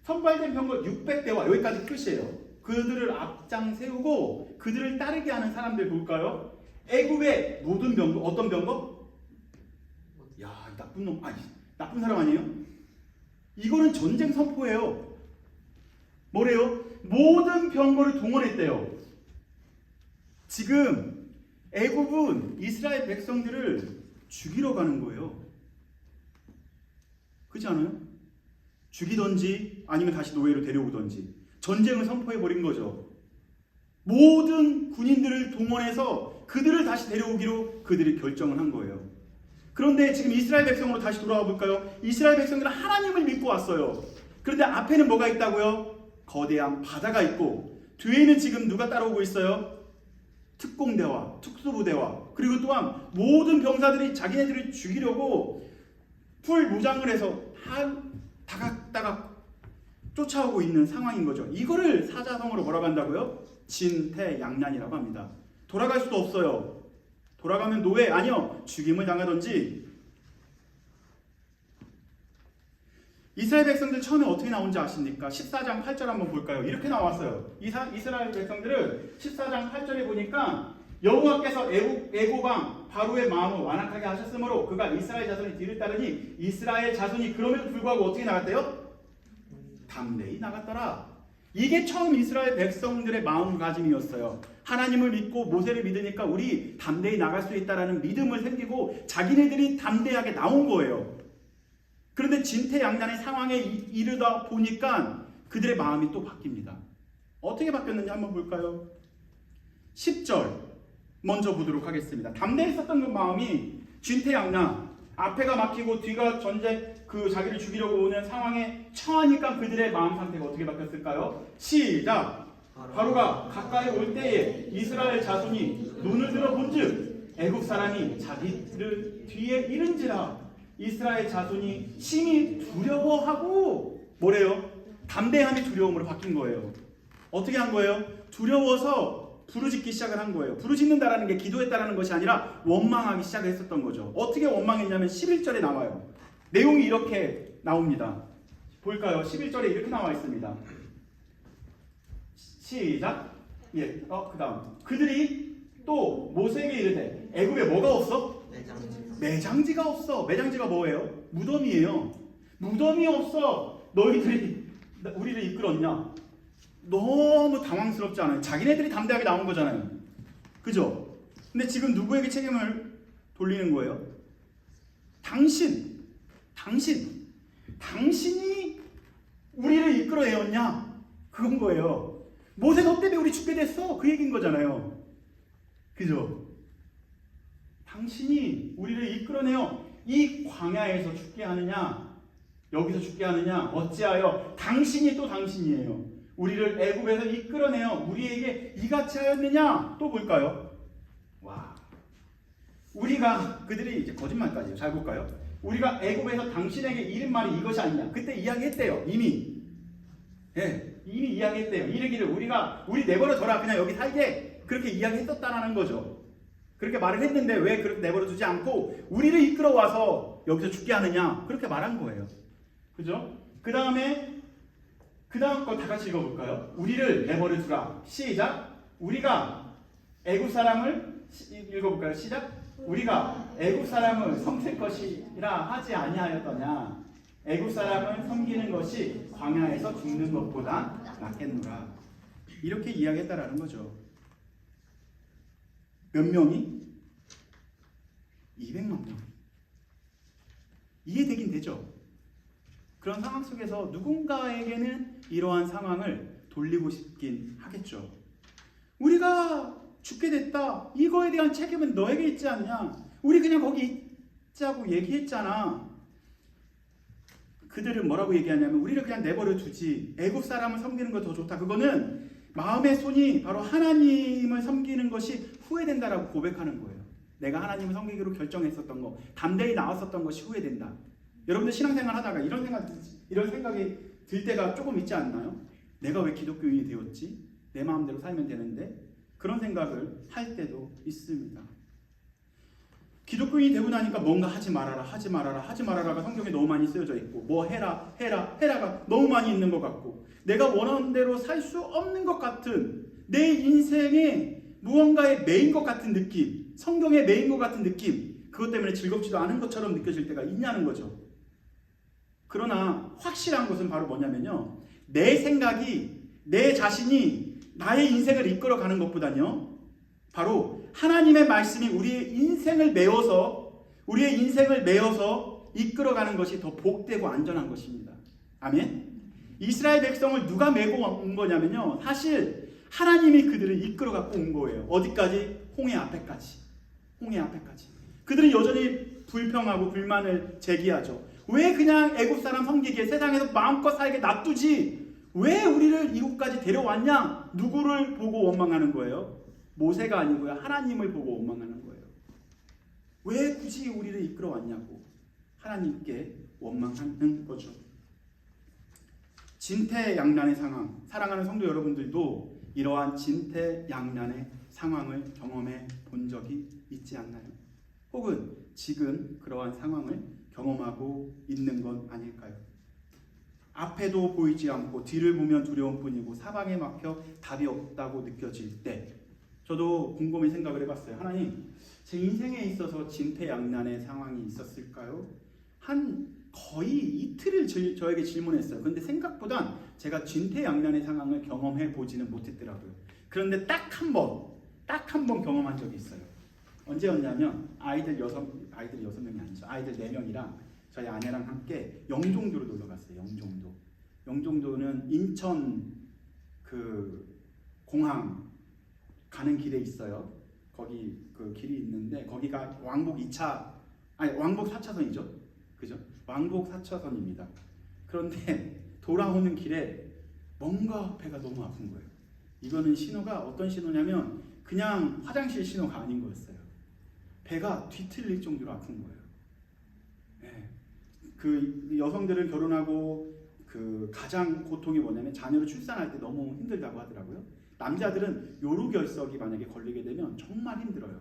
선발된 병거 600대와 여기까지 끝이에요. 그들을 앞장 세우고 그들을 따르게 하는 사람들 볼까요? 애굽의 모든 병거, 어떤 병거? 야, 나쁜 놈, 나쁜 사람 아니에요? 이거는 전쟁 선포예요. 뭐래요? 모든 병거를 동원했대요. 지금 애굽은 이스라엘 백성들을 죽이러 가는 거예요. 그렇지 않아요? 죽이던지 아니면 다시 노예로 데려오던지 전쟁을 선포해버린 거죠. 모든 군인들을 동원해서 그들을 다시 데려오기로 그들이 결정을 한 거예요. 그런데 지금 이스라엘 백성으로 다시 돌아와 볼까요? 이스라엘 백성들은 하나님을 믿고 왔어요. 그런데 앞에는 뭐가 있다고요? 거대한 바다가 있고, 뒤에는 지금 누가 따라오고 있어요? 특공대와 특수부대와, 그리고 또한 모든 자기네들을 죽이려고 풀 무장을 해서 다각다각 쫓아오고 있는 상황인 거죠. 이거를 사자성어로 뭐라고 한다고요? 진퇴양난이라고 합니다. 돌아갈 수도 없어요. 돌아가면 노예, 아니요, 죽임을 당하든지. 이스라엘 백성들 처음에 어떻게 나온지 아십니까? 14장 8절 한번 볼까요? 이렇게 나왔어요. 이스라엘 백성들은 14장 8절에 보니까 여호와께서 애고방 바로의 마음을 완악하게 하셨으므로 그가 이스라엘 자손이 뒤를 따르니 이스라엘 자손이 그럼에도 불구하고 어떻게 나갔대요? 담대히 나갔더라. 이게 처음 이스라엘 백성들의 마음가짐이었어요. 하나님을 믿고 모세를 믿으니까 우리 담대히 나갈 수 있다라는 믿음을 생기고 자기네들이 담대하게 나온 거예요. 그런데 진퇴양난의 상황에 이르다 보니까 그들의 마음이 또 바뀝니다. 어떻게 바뀌었는지 한번 볼까요? 10절 먼저 보도록 하겠습니다. 담대했었던 그 마음이 진퇴양난, 앞에가 막히고 뒤가 전쟁 자기를 죽이려고 오는 상황에 처하니까 그들의 마음 상태가 어떻게 바뀌었을까요? 시작! 바로가 가까이 올 때에 이스라엘 자손이 눈을 들어 본즉 애굽 사람이 자기를 뒤에 이른지라 이스라엘 자손이 심히 두려워하고 뭐래요? 담대함이 두려움으로 바뀐 거예요. 어떻게 한 거예요? 두려워서 부르짖기 시작을 한 거예요. 부르짖는다라는 게 기도했다라는 것이 아니라 원망하기 시작했었던 거죠. 어떻게 원망했냐면 11절에 나와요. 내용이 이렇게 나옵니다. 볼까요? 11절에 이렇게 나와 있습니다. 시작. 예. 그 다음. 그들이 또 모세에게 이르되 애굽에 뭐가 없어? 매장지가 없어. 매장지가 뭐예요? 무덤이에요. 무덤이 없어. 너희들이 우리를 이끌었냐? 너무 당황스럽지 않아요? 자기네들이 담대하게 나온 거잖아요. 그죠? 근데 지금 누구에게 책임을 돌리는 거예요? 당신이 우리를 이끌어내었냐? 그건 거예요. 모세 너 때문에 우리 죽게 됐어. 그 얘기인 거잖아요. 그죠? 당신이 우리를 이끌어내어 이 광야에서 죽게 하느냐? 여기서 죽게 하느냐? 어찌하여 당신이 또 당신이에요. 우리를 애굽에서 이끌어내어 우리에게 이같이 하였느냐? 또 볼까요? 와, 우리가 그들이 이제 거짓말까지요. 잘 볼까요? 우리가 애굽에서 당신에게 이른 말이 이것이 아니냐? 그때 이야기했대요. 이미 이야기했대요. 이르기를 우리 내버려둬라. 그냥 여기 살게. 그렇게 이야기했었다라는 거죠. 그렇게 말을 했는데 왜 그렇게 내버려두지 않고 우리를 이끌어와서 여기서 죽게 하느냐? 그렇게 말한 거예요. 그죠? 그 다음 거 다 같이 읽어볼까요? 우리를 내버려두라. 시작. 우리가 애굽 사람을 읽어볼까요? 시작. 우리가 애굽 사람을 섬길 것이라 하지 아니하였더냐? 애굽 사람을 섬기는 것이 광야에서 죽는 것보다 낫겠노라. 이렇게 이야기했다라는 거죠. 몇 명이? 200만 명. 이해되긴 되죠. 그런 상황 속에서 누군가에게는 이러한 상황을 돌리고 싶긴 하겠죠. 우리가 죽게 됐다. 이거에 대한 책임은 너에게 있지 않냐? 우리 그냥 거기 있자고 얘기했잖아. 그들은 뭐라고 얘기하냐면 우리를 그냥 내버려 두지. 애굽 사람을 섬기는 거 더 좋다. 그거는 마음의 손이 바로 하나님을 섬기는 것이 후회된다라고 고백하는 거예요. 내가 하나님을 섬기기로 결정했었던 거, 담대히 나왔었던 것이 후회된다. 여러분들 신앙생활 하다가 이런 생각이 들 때가 조금 있지 않나요? 내가 왜 기독교인이 되었지? 내 마음대로 살면 되는데 그런 생각을 할 때도 있습니다. 기독교인이 되고 나니까 뭔가 하지 말아라가 성경에 너무 많이 쓰여져 있고 뭐 해라가 너무 많이 있는 것 같고 내가 원하는 대로 살 수 없는 것 같은 내 인생의 무언가의 메인 것 같은 느낌, 성경의 메인 것 같은 느낌, 그것 때문에 즐겁지도 않은 것처럼 느껴질 때가 있냐는 거죠. 그러나 확실한 것은 바로 뭐냐면요, 내 생각이, 내 자신이 나의 인생을 이끌어가는 것보다는요, 바로 하나님의 말씀이 우리의 인생을 메워서 이끌어가는 것이 더 복되고 안전한 것입니다. 아멘. 이스라엘 백성을 누가 메고 온 거냐면요, 사실 하나님이 그들을 이끌어갖고 온 거예요. 어디까지? 홍해 앞에까지. 그들은 여전히 불평하고 불만을 제기하죠. 왜 그냥 애굽 사람 섬기게, 세상에서 마음껏 살게 놔두지? 왜 우리를 이곳까지 데려왔냐? 누구를 보고 원망하는 거예요? 모세가 아니고요, 하나님을 보고 원망하는 거예요. 왜 굳이 우리를 이끌어왔냐고 하나님께 원망하는 거죠. 진퇴양난의 상황, 사랑하는 성도 여러분들도 이러한 진퇴양난의 상황을 경험해 본 적이 있지 않나요? 혹은 지금 그러한 상황을 경험하고 있는 건 아닐까요? 앞에도 보이지 않고 뒤를 보면 두려운 뿐이고 사방에 막혀 답이 없다고 느껴질 때 저도 곰곰이 생각을 해봤어요. 하나님, 제 인생에 있어서 진퇴양난의 상황이 있었을까요? 한 거의 이틀을 저에게 질문했어요. 근데 생각보다 제가 진퇴양난의 상황을 경험해 보지는 못했더라고요. 그런데 딱 한 번 경험한 적이 있어요. 언제였냐면 아이들 6명이 아니죠. 아이들 4명이랑 저희 아내랑 함께 영종도로 놀러 갔어요. 영종도는 인천 그 공항 가는 길에 있어요. 거기 그 길이 있는데 거기가 왕복 4차선이죠. 그죠? 왕복 4차선입니다. 그런데 돌아오는 길에 뭔가 배가 너무 아픈 거예요. 이거는 신호가 어떤 신호냐면 그냥 화장실 신호가 아닌 거였어요. 배가 뒤틀릴 정도로 아픈 거예요. 네. 그 여성들은 결혼하고 그 가장 고통이 뭐냐면 자녀를 출산할 때 너무 힘들다고 하더라고요. 남자들은 요로결석이 만약에 걸리게 되면 정말 힘들어요.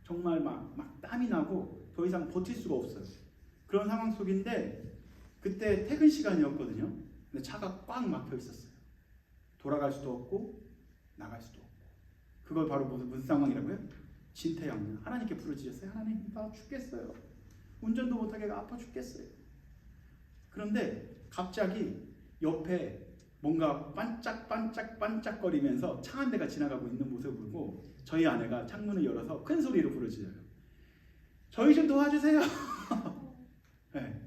정말 막 땀이 나고 더 이상 버틸 수가 없어요. 그런 상황 속인데 그때 퇴근 시간이었거든요. 근데 차가 꽉 막혀 있었어요. 돌아갈 수도 없고 나갈 수도 없고. 그걸 바로 무슨 상황이라고요? 진퇴양난. 하나님께 부르짖었어요. 하나님, 나 죽겠어요. 운전도 못하게 아파 죽겠어요. 그런데 갑자기 옆에 뭔가 반짝거리면서 차 한 대가 지나가고 있는 모습을 보고 저희 아내가 창문을 열어서 큰 소리로 부르짖어요. 저희 좀 도와주세요. 네.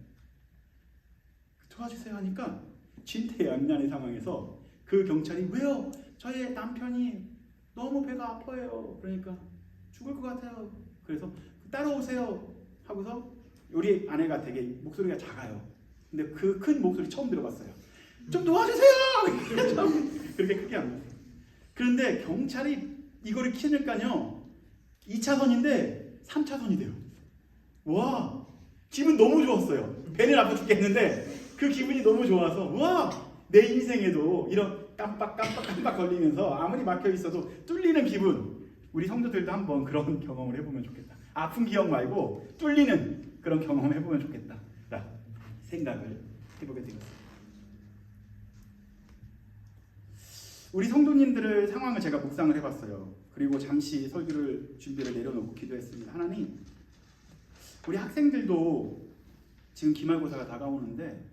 도와주세요 하니까 진퇴양난의 상황에서 그 경찰이 왜요? 저희 남편이 너무 배가 아파요. 그러니까 죽을 것 같아요. 그래서 따라오세요 하고서 우리 아내가 되게 목소리가 작아요. 근데 그 큰 목소리 처음 들어봤어요. 좀 도와주세요. 그렇게 크게 안 나요. 그런데 경찰이 이거를 키니까요 2차선인데 3차선이 돼요. 와, 기분 너무 좋았어요. 배는 아파 죽겠는데 그 기분이 너무 좋아서 와, 내 인생에도 이런 깜빡 걸리면서 아무리 막혀 있어도 뚫리는 기분. 우리 성도들도 한번 그런 경험을 해보면 좋겠다. 아픈 기억 말고 뚫리는 그런 경험을 해보면 좋겠다. 라 생각을 해보게 되었습니다. 우리 성도님들의 상황을 제가 묵상을 해봤어요. 그리고 잠시 설교를 준비를 내려놓고 기도했습니다. 하나님, 우리 학생들도 지금 기말고사가 다가오는데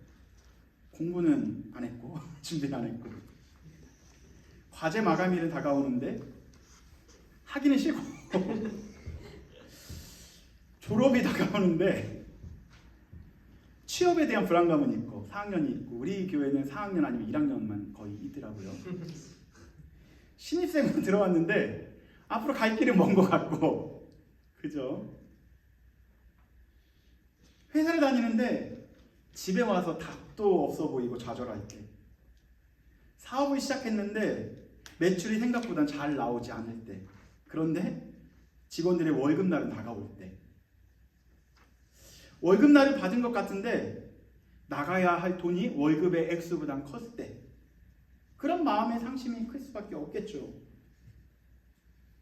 공부는 안 했고 준비는 안 했고 과제 마감일은 다가오는데 하기는 싫고 졸업이 다가오는데 취업에 대한 불안감은 있고 4학년이 있고 우리 교회는 4학년 아니면 1학년만 거의 있더라고요. 신입생으로 들어왔는데 앞으로 갈 길은 먼 것 같고 그죠? 회사를 다니는데 집에 와서 답도 없어 보이고 좌절할 때 사업을 시작했는데 매출이 생각보다 잘 나오지 않을 때 그런데 직원들의 월급날은 다가올 때 월급날을 받은 것 같은데 나가야 할 돈이 월급의 액수보다 컸을 때 그런 마음의 상심이 클 수밖에 없겠죠.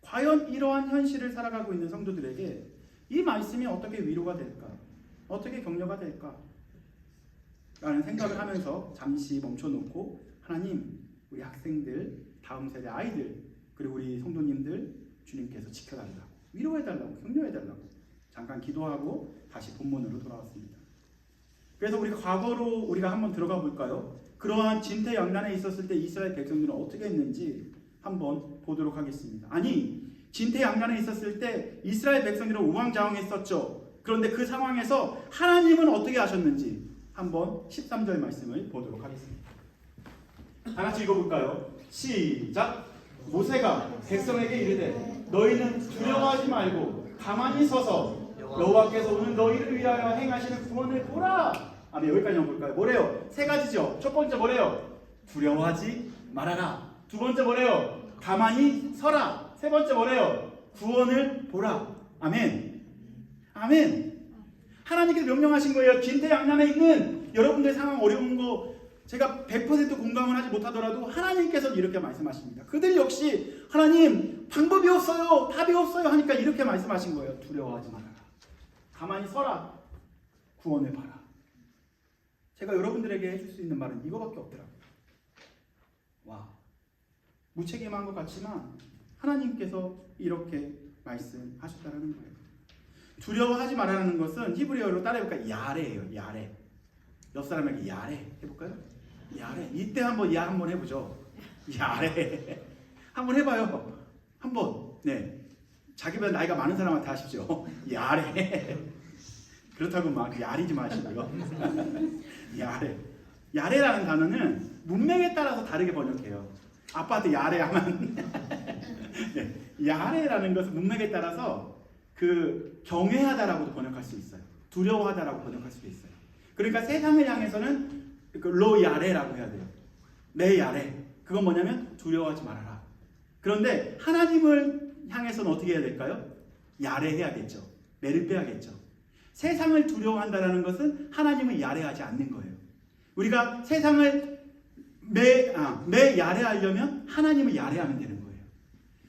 과연 이러한 현실을 살아가고 있는 성도들에게 이 말씀이 어떻게 위로가 될까? 어떻게 격려가 될까? 라는 생각을 하면서 잠시 멈춰놓고 하나님, 우리 학생들, 다음 세대 아이들 그리고 우리 성도님들 주님께서 지켜달라고 위로해달라고 격려해달라고 잠깐 기도하고 다시 본문으로 돌아왔습니다. 그래서 우리 과거로 우리가 한번 들어가 볼까요? 그러한 진퇴양난에 있었을 때 이스라엘 백성들은 어떻게 했는지 한번 보도록 하겠습니다. 아니, 진퇴양난에 있었을 때 이스라엘 백성들은 우왕좌왕했었죠. 그런데 그 상황에서 하나님은 어떻게 하셨는지 한번 13절 말씀을 보도록 하겠습니다. 다 같이 읽어볼까요? 시작! 모세가 백성에게 이르되 너희는 두려워하지 말고 가만히 서서 여호와께서 오늘 너희를 위하여 행하시는 구원을 보라. 아멘. 여기까지 한번 볼까요? 뭐래요? 세 가지죠. 첫 번째 뭐래요? 두려워하지 말아라. 두 번째 뭐래요? 가만히 서라. 세 번째 뭐래요? 구원을 보라. 아멘. 아멘. 하나님께서 명령하신 거예요. 진퇴양난에 있는 여러분들의 상황 어려운 거 제가 100% 공감을 하지 못하더라도 하나님께서 이렇게 말씀하십니다. 그들 역시 하나님 방법이 없어요. 답이 없어요 하니까 이렇게 말씀하신 거예요. 두려워하지 말아라. 가만히 서라. 구원을 봐라. 제가 여러분들에게 해줄 수 있는 말은 이거밖에 없더라고요. 와, 무책임한 것 같지만 하나님께서 이렇게 말씀하셨다는 거예요. 두려워하지 말라는 것은 히브리어로 따라해볼까요? 야레예요. 야레. 옆 사람에게 야레 해볼까요? 야레. 이때 한번 야 한번 해보죠. 야레. 한번 해봐요. 한번. 네. 자기보다 나이가 많은 사람한테 하십시오. 야레. 그렇다고 막 야리지 마시고요. 야레. 야레라는 단어는 문맥에 따라서 다르게 번역해요. 아빠한테 야레 하면 네. 야레라는 것은 문맥에 따라서 그 경외하다라고도 번역할 수 있어요. 두려워하다라고 번역할 수도 있어요. 그러니까 세상을 향해서는 로 야레라고 해야 돼요. 내 야레. 그건 뭐냐면 두려워하지 말아라. 그런데 하나님을 향해서는 어떻게 해야 될까요? 야레해야겠죠. 매를 빼야겠죠. 세상을 두려워한다는 것은 하나님을 야레하지 않는 거예요. 우리가 세상을 매 야레하려면 하나님을 야레하면 되는 거예요.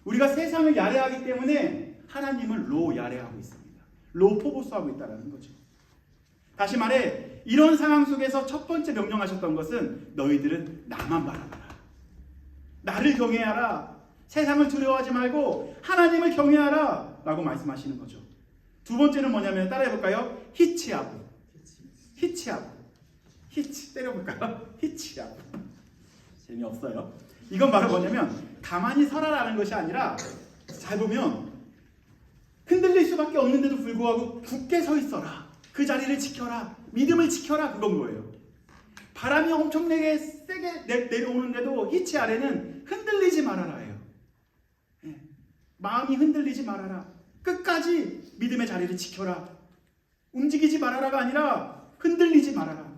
우리가 세상을 야레하기 때문에 하나님을 로 야레하고 있습니다. 로 포보스하고 있다는 거죠. 다시 말해 이런 상황 속에서 첫 번째 명령하셨던 것은 너희들은 나만 바라봐라. 나를 경외하라. 세상을 두려워하지 말고 하나님을 경외하라 라고 말씀하시는 거죠. 두 번째는 뭐냐면 따라해볼까요? 히치하고. 히치하고. 히치 때려볼까요? 히치하고. 재미없어요. 이건 바로 뭐냐면 가만히 서라라는 것이 아니라 잘 보면 흔들릴 수밖에 없는데도 불구하고 굳게 서 있어라. 그 자리를 지켜라. 믿음을 지켜라. 그건 거예요. 바람이 엄청나게 세게 내려오는데도 히치 아래는 흔들리지 말아라예요. 마음이 흔들리지 말아라. 끝까지 믿음의 자리를 지켜라. 움직이지 말아라가 아니라 흔들리지 말아라.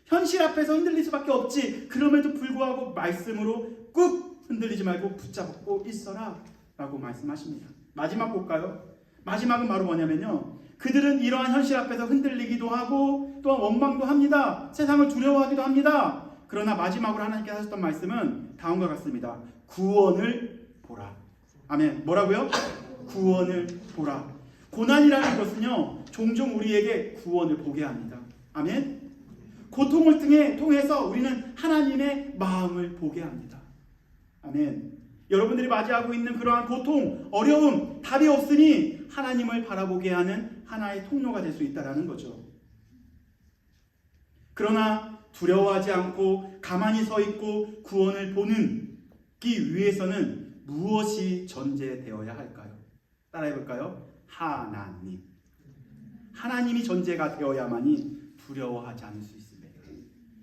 현실 앞에서 흔들릴 수밖에 없지. 그럼에도 불구하고 말씀으로 꾹 흔들리지 말고 붙잡고 있어라 라고 말씀하십니다. 마지막 볼까요? 마지막은 바로 뭐냐면요. 그들은 이러한 현실 앞에서 흔들리기도 하고 또한 원망도 합니다. 세상을 두려워하기도 합니다. 그러나 마지막으로 하나님께서 하셨던 말씀은 다음과 같습니다. 구원을 보라. 아멘. 뭐라고요? 구원을 보라. 고난이라는 것은요, 종종 우리에게 구원을 보게 합니다. 아멘. 고통을 통해서 우리는 하나님의 마음을 보게 합니다. 아멘. 여러분들이 맞이하고 있는 그러한 고통, 어려움, 답이 없으니 하나님을 바라보게 하는 하나의 통로가 될 수 있다는 거죠. 그러나 두려워하지 않고 가만히 서 있고 구원을 보기 위해서는 무엇이 전제되어야 할까요? 따라해볼까요? 하나님. 하나님이 전제가 되어야만이 두려워하지 않을 수 있습니다.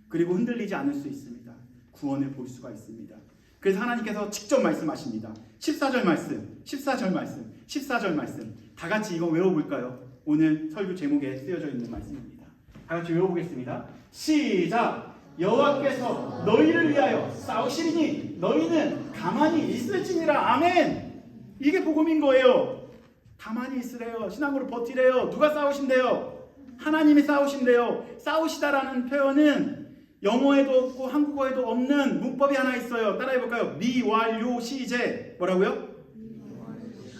그리고 흔들리지 않을 수 있습니다. 구원을 볼 수가 있습니다. 그래서 하나님께서 직접 말씀하십니다. 14절 말씀, 14절 말씀, 14절 말씀. 다 같이 이거 외워볼까요? 오늘 설교 제목에 쓰여져 있는 말씀입니다. 다 같이 외워보겠습니다. 시작! 여호와께서 너희를 위하여 싸우시리니 너희는 가만히 있을지니라. 아멘. 이게 복음인 거예요. 가만히 있으래요. 신앙으로 버티래요. 누가 싸우신대요? 하나님이 싸우신대요. 싸우시다라는 표현은 영어에도 없고 한국어에도 없는 문법이 하나 있어요. 따라해볼까요? 미완료 시제. 뭐라고요?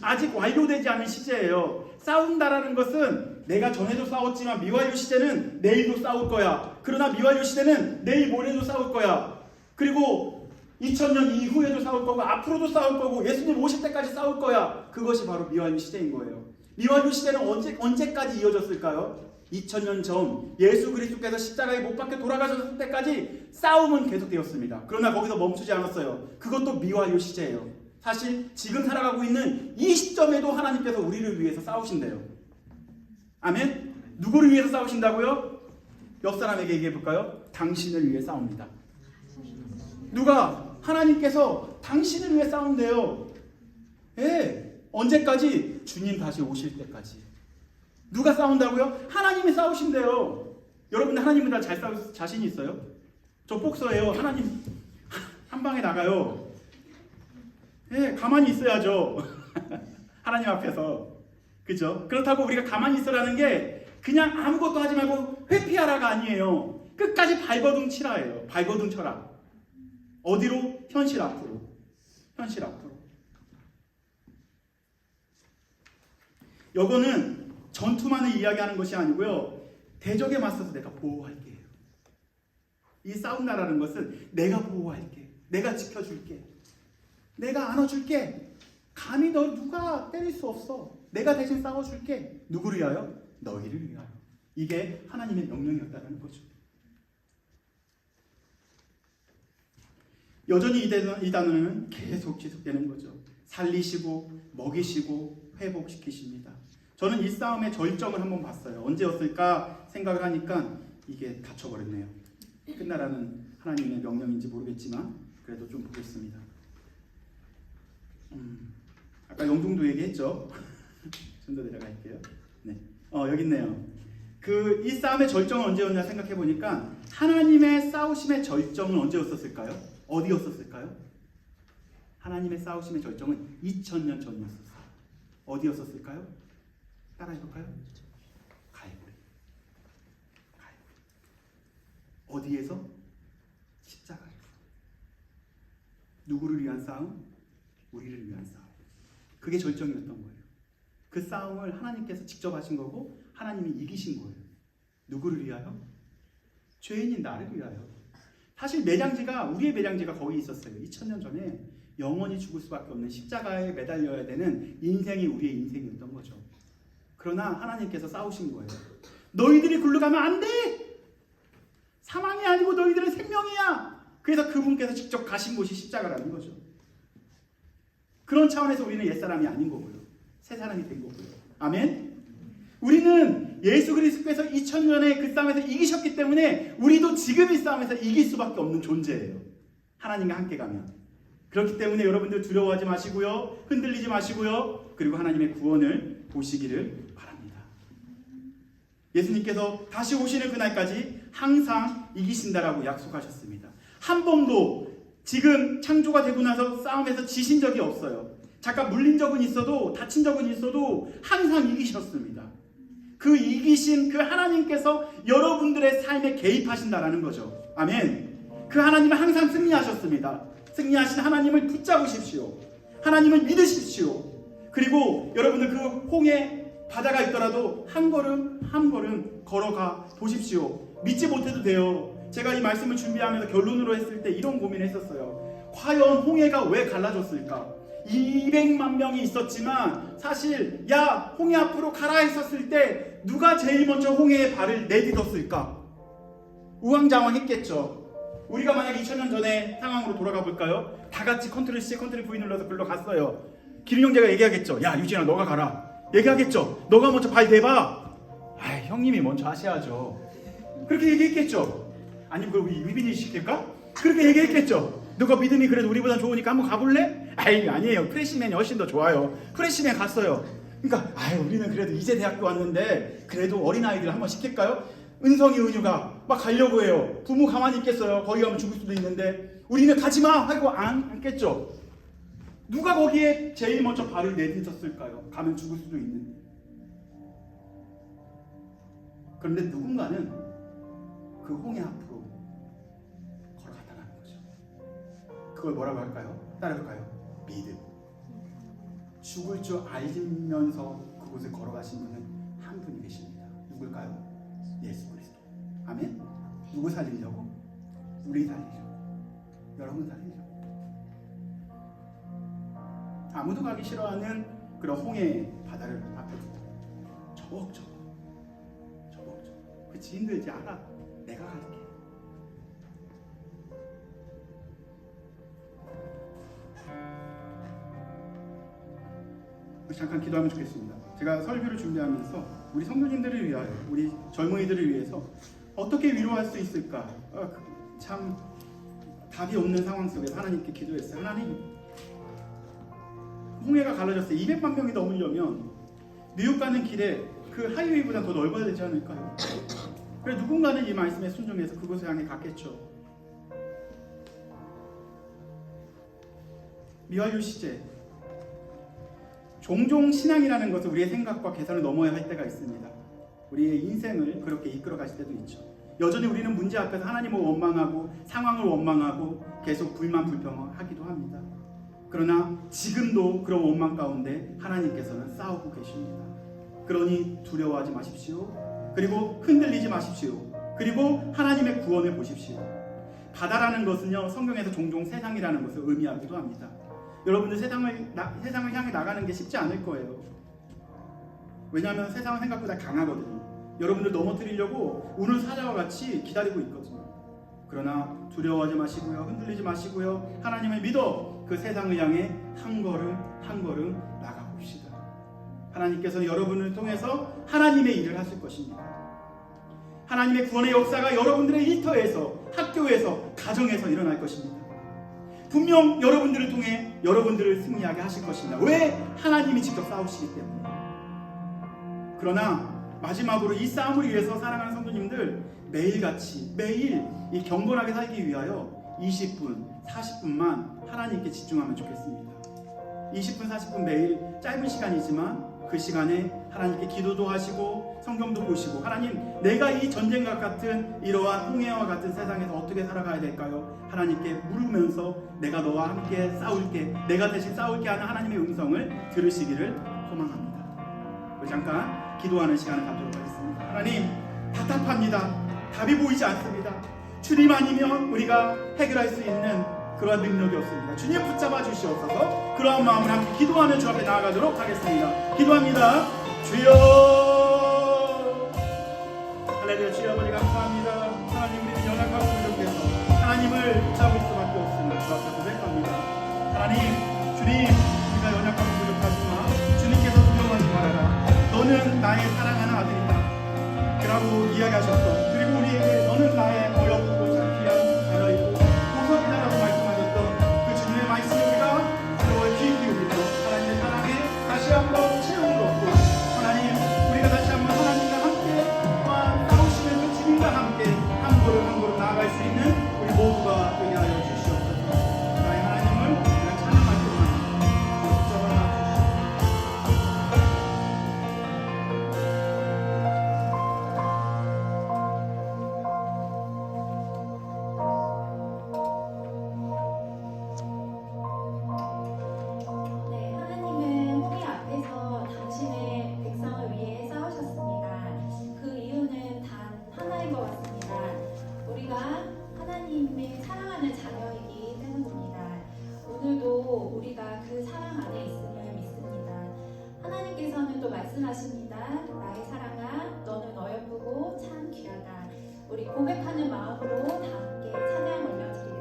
아직 완료되지 않은 시제예요. 싸운다라는 것은 내가 전에도 싸웠지만 미완료 시제는 내일도 싸울 거야. 그러나 미완료 시제는 내일 모레도 싸울 거야. 그리고 2000년 이후에도 싸울 거고 앞으로도 싸울 거고 예수님 오실 때까지 싸울 거야. 그것이 바로 미완료 시대인 거예요. 미완료 시대는 언제까지 이어졌을까요? 2000년 전 예수 그리스도께서 십자가에 못 박혀 돌아가셨을 때까지 싸움은 계속되었습니다. 그러나 거기서 멈추지 않았어요. 그것도 미완료 시제예요. 사실 지금 살아가고 있는 이 시점에도 하나님께서 우리를 위해서 싸우신대요. 아멘? 누구를 위해서 싸우신다고요? 옆 사람에게 얘기해 볼까요? 당신을 위해 싸웁니다. 누가? 하나님께서 당신을 위해 싸운대요. 예. 언제까지? 주님 다시 오실 때까지. 누가 싸운다고요? 하나님이 싸우신대요. 여러분들 하나님보다 잘 싸울 자신이 있어요? 저 복서예요. 하나님 한 방에 나가요. 예, 가만히 있어야죠. 하나님 앞에서. 그죠? 그렇다고 우리가 가만히 있으라는 게 그냥 아무것도 하지 말고 회피하라가 아니에요. 끝까지 발버둥 치라예요. 발버둥 쳐라. 어디로? 현실 앞으로. 현실 앞으로. 요거는 전투만을 이야기하는 것이 아니고요. 대적에 맞서서 내가 보호할게요. 이 싸운다라는 것은 내가 보호할게, 내가 지켜줄게, 내가 안아줄게. 감히 너 누가 때릴 수 없어. 내가 대신 싸워줄게. 누구를 위하여? 너희를 위하여. 이게 하나님의 명령이었다는 거죠. 여전히 이 단어는 계속 지속되는 거죠. 살리시고 먹이시고 회복시키십니다. 저는 이 싸움의 절정을 한번 봤어요. 언제였을까 생각을 하니까 이게 닫혀버렸네요. 끝나라는 하나님의 명령인지 모르겠지만 그래도 좀 보겠습니다. 아까 영종도 얘기했죠. 좀 더 내려갈게요. 네, 여기 있네요. 이 싸움의 절정은 언제였냐 생각해 보니까 하나님의 싸우심의 절정은 언제였었을까요? 어디였었을까요? 하나님의 싸우심의 절정은 2000년 전이었었어요. 어디였었을까요? 따라해볼까요? 갈보리. 어디에서? 십자가에서. 누구를 위한 싸움? 우리를 위한 싸움. 그게 절정이었던 거예요. 그 싸움을 하나님께서 직접 하신 거고 하나님이 이기신 거예요. 누구를 위하여? 죄인인 나를 위하여. 사실 우리의 매장지가 거기 있었어요. 2000년 전에 영원히 죽을 수밖에 없는 십자가에 매달려야 되는 인생이 우리의 인생이었던 거죠. 그러나 하나님께서 싸우신 거예요. 너희들이 굴러가면 안 돼! 사망이 아니고 너희들은 생명이야! 그래서 그분께서 직접 가신 곳이 십자가라는 거죠. 그런 차원에서 우리는 옛사람이 아닌 거고요. 새 사람이 된 거고요. 아멘? 우리는 예수 그리스도께서 2000년의 그 싸움에서 이기셨기 때문에 우리도 지금 이 싸움에서 이길 수밖에 없는 존재예요. 하나님과 함께 가면. 그렇기 때문에 여러분들 두려워하지 마시고요. 흔들리지 마시고요. 그리고 하나님의 구원을 보시기를 바랍니다. 예수님께서 다시 오시는 그날까지 항상 이기신다라고 약속하셨습니다. 한 번도 지금 창조가 되고 나서 싸움에서 지신 적이 없어요. 잠깐 물린 적은 있어도 다친 적은 있어도 항상 이기셨습니다. 그 이기신 그 하나님께서 여러분들의 삶에 개입하신다라는 거죠. 아멘. 그 하나님은 항상 승리하셨습니다. 승리하신 하나님을 붙잡으십시오. 하나님을 믿으십시오. 그리고 여러분들 그 홍해 바다가 있더라도 한 걸음 한 걸음 걸어가 보십시오. 믿지 못해도 돼요. 제가 이 말씀을 준비하면서 결론으로 했을 때 이런 고민을 했었어요. 과연 홍해가 왜 갈라졌을까? 200만 명이 있었지만 사실 홍해 앞으로 가라 했었을 때 누가 제일 먼저 홍해에 발을 내딛었을까? 우왕좌왕했겠죠. 우리가 만약 2000년 전에 상황으로 돌아가 볼까요? 다 같이 컨트롤 C, 컨트롤 V 눌러서 글로 갔어요. 기린 형제가 얘기하겠죠. 야 유진아 너가 가라. 얘기하겠죠. 너가 먼저 발 대봐. 형님이 먼저 하셔야죠. 그렇게 얘기했겠죠. 아니 그걸 우리 유빈이 시킬까? 그렇게 얘기했겠죠. 너가 믿음이 그래도 우리보다 좋으니까 한번 가볼래? 아니에요. 프레시맨이 훨씬 더 좋아요. 프레시맨 갔어요. 그러니까 우리는 그래도 이제 대학교 왔는데 그래도 어린아이들 한번 시킬까요? 은성이 은유가 막 가려고 해요. 부모 가만히 있겠어요. 거기 가면 죽을 수도 있는데 우리는 가지마 하고 안겠죠. 누가 거기에 제일 먼저 발을 내딛었을까요? 가면 죽을 수도 있는데. 그런데 누군가는 그 홍해 앞으로 걸어갔다는 거죠. 그걸 뭐라고 할까요? 따라할까요? 믿음. 죽을 줄 알면서 그곳을 걸어가신 분은 한 분이 계십니다. 누굴까요? 예수 그리스도. 아멘? 누구 살리려고? 우리 살리려고. 여러분 살리려고. 아무도 가기 싫어하는 그런 홍해 바다를 앞에 두고 저벅저벅 그치 힘들지 알아. 내가 갈게. 잠깐 기도하면 좋겠습니다. 제가 설교를 준비하면서 우리 성도님들을 위하여, 우리 젊은이들을 위해서 어떻게 위로할 수 있을까? 참 답이 없는 상황 속에서 하나님께 기도했어요. 하나님, 홍해가 갈라졌어요. 200만 명이 넘으려면 뉴욕 가는 길에 그 하이웨이보다 더 넓어야 되지 않을까요? 그래 누군가는 이 말씀에 순종해서 그곳을 향해 갔겠죠. 미완료 시제. 종종 신앙이라는 것은 우리의 생각과 계산을 넘어야 할 때가 있습니다. 우리의 인생을 그렇게 이끌어 가실 때도 있죠. 여전히 우리는 문제 앞에서 하나님을 원망하고 상황을 원망하고 계속 불만불평하기도 합니다. 그러나 지금도 그런 원망 가운데 하나님께서는 싸우고 계십니다. 그러니 두려워하지 마십시오. 그리고 흔들리지 마십시오. 그리고 하나님의 구원을 보십시오. 바다라는 것은요, 성경에서 종종 세상이라는 것을 의미하기도 합니다. 여러분들 세상을 향해 나가는 게 쉽지 않을 거예요. 왜냐하면 세상은 생각보다 강하거든요. 여러분들 넘어뜨리려고 우는 사자와 같이 기다리고 있거든요. 그러나 두려워하지 마시고요, 흔들리지 마시고요, 하나님을 믿어 그 세상을 향해 한 걸음 한 걸음 나가봅시다. 하나님께서 여러분을 통해서 하나님의 일을 하실 것입니다. 하나님의 구원의 역사가 여러분들의 일터에서, 학교에서, 가정에서 일어날 것입니다. 분명 여러분들을 통해 여러분들을 승리하게 하실 것입니다. 왜? 하나님이 직접 싸우시기 때문에. 그러나 마지막으로 이 싸움을 위해서 사랑하는 성도님들, 매일같이 매일 이 경건하게 살기 위하여 20분, 40분만 하나님께 집중하면 좋겠습니다. 20분, 40분 매일 짧은 시간이지만 그 시간에 하나님께 기도도 하시고 성경도 보시고, 하나님, 내가 이 전쟁과 같은 이러한 홍해와 같은 세상에서 어떻게 살아가야 될까요? 하나님께 물으면서 내가 너와 함께 싸울게, 내가 대신 싸울게 하는 하나님의 음성을 들으시기를 소망합니다. 잠깐 기도하는 시간을 갖도록 하겠습니다. 하나님, 답답합니다. 답이 보이지 않습니다. 주님 아니면 우리가 해결할 수 있는 그러한 능력이 없습니다. 주님 붙잡아 주시옵소서. 그러한 마음을 함께 기도하며 주 앞에 나아가도록 하겠습니다. 기도합니다. 주여, 할렐루야. 주여 아버지 감사합니다. 하나님, 우리는 연약하고 부족해서 하나님을 붙잡을 수밖에 없음을 주 앞에 고백합니다. 하나님, 주님, 우리가 연약하고 부족하지만 주님께서 두려워하지 말아라. 너는 나의 사랑하는 아들이다 라고 이야기하셨던, 그리고 우리에게 너는 나의 어렵고 창피한 자녀이고 보석이다라고 말씀하셨던 그 주님의 말씀을 우리가 들어와 귀 기울이며 하나님의 사랑에 다시 한번 체험을 얻고, 하나님, 우리가 다시 한번 하나님과 함께 또한 싸우시는 그 주님과 함께 한 걸음 한 걸음 나아갈 수 있는 우리 모두가 되게 하여 주시옵소서. 나의 하나님을 우리가 찬양할 때만 붙잡아 우리가 그 사랑 안에 있음을 믿습니다. 하나님께서는 또 말씀하십니다. 나의 사랑아, 너는 어여쁘고 참 귀하다. 우리 고백하는 마음으로 다 함께 찬양 올려드리겠습니다.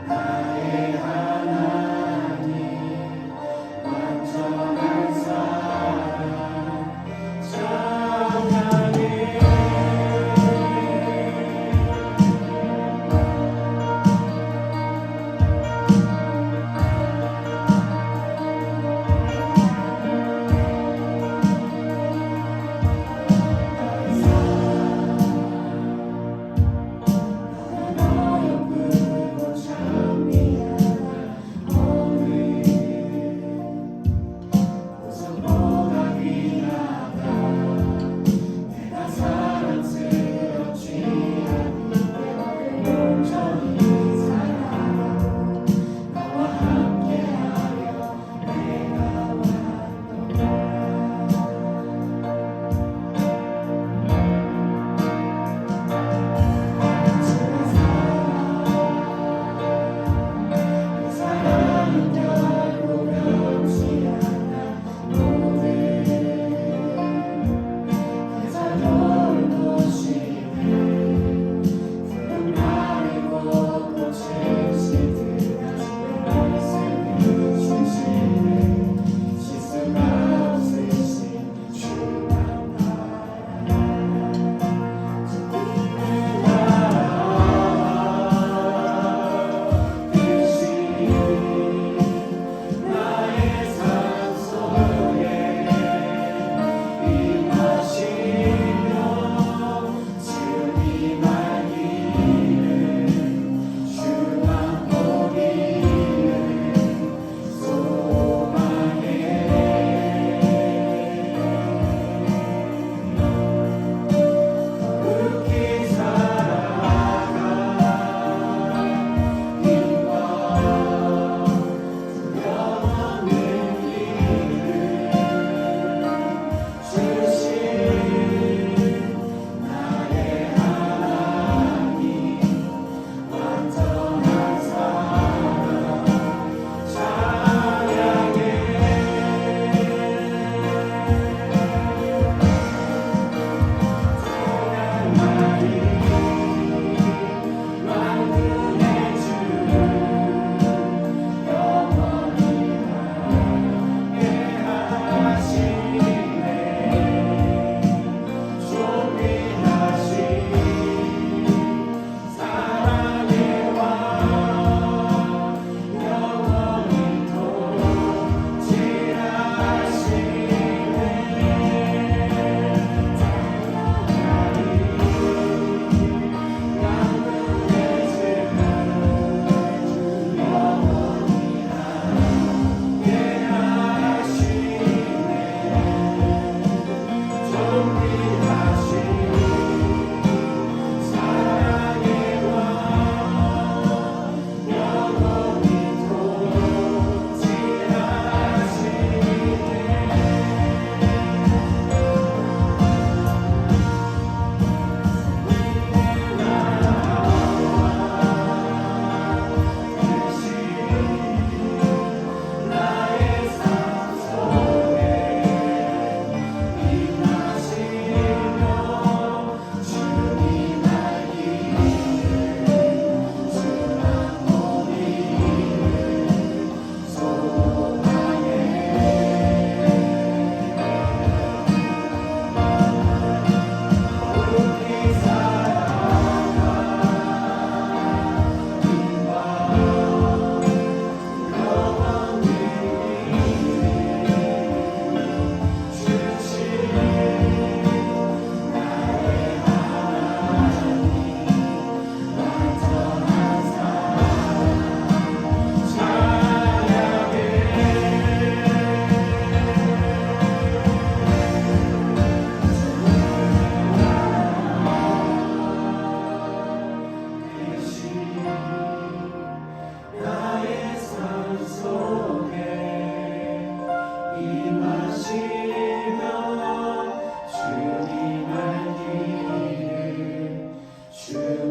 나의 하나님 완전한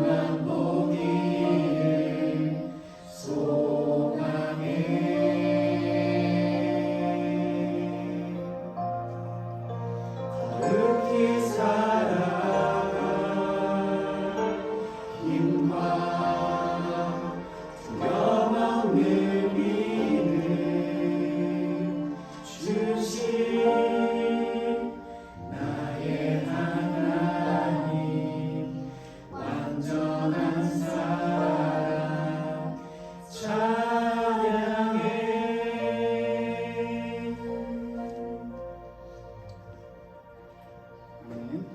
영원한 복이 소망해 거룩히 살아가 힘과 두려움 없는 믿음 주신 나의 하나님 완전한 사랑 찬양해. 아멘.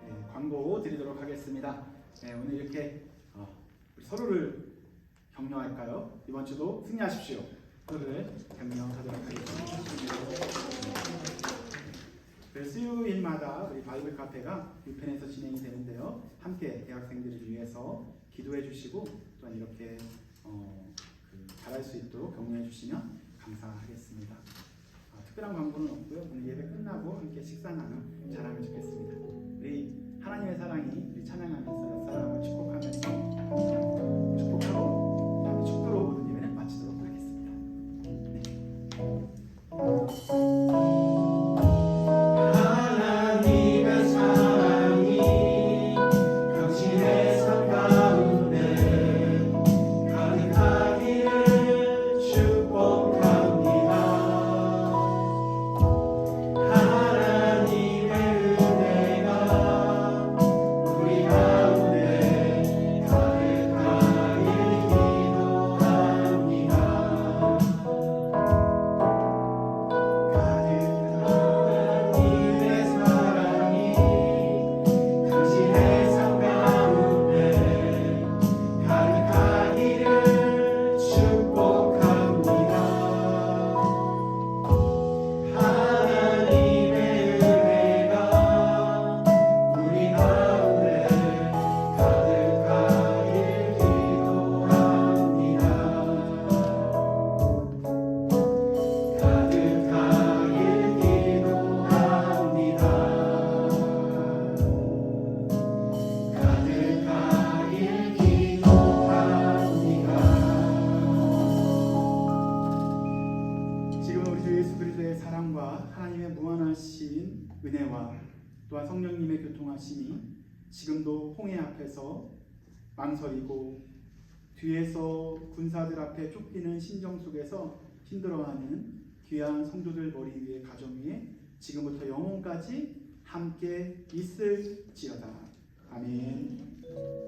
네, 광고 드리도록 하겠습니다. 네, 오늘 이렇게 우리 서로를 격려할까요? 이번 주도 승리하십시오. 서로를 격려하도록 하겠습니다. 그 수요일마다 우리 바이블 카페가 유펜에서 진행이 되는데요. 함께 대학생들을 위해서 기도해 주시고 또한 이렇게 잘할 수 있도록 격려해 주시면 감사하겠습니다. 특별한 광고는 없고요. 오늘 예배 끝나고 함께 식사 나눔 잘하면 좋겠습니다. 우리 하나님의 사랑이 우리 찬양하면서 옆 사람을 축복하면서 축복하고 그다음에 축도로 모든 예배는 마치도록 하겠습니다. 하나님의 사랑이 당신의 삶 가운데 가득하기를 축복합니다. 하나님의 은혜가 우리 가운데 가득하길 기도합니다. 하나님의 사랑이 당신의 삶 가운데 가득하기를 축복합니다. 하나님의 은혜가 우리 가운데 가득하길 기도합니다. 가득하길 기도합니다. 가득하길 기도합니다. 지금 우리 주 예수 그리스도의 사랑과 하나님의 무한하신 은혜와 또한 성령님의 교통하심이 지금도 홍해 앞에서 망설이고 뒤에서 군사들 앞에 쫓기는 심정 속에서 힘들어하는 귀한 성도들 머리 위에 가정 위에 지금부터 영원까지 함께 있을지어다. 아멘.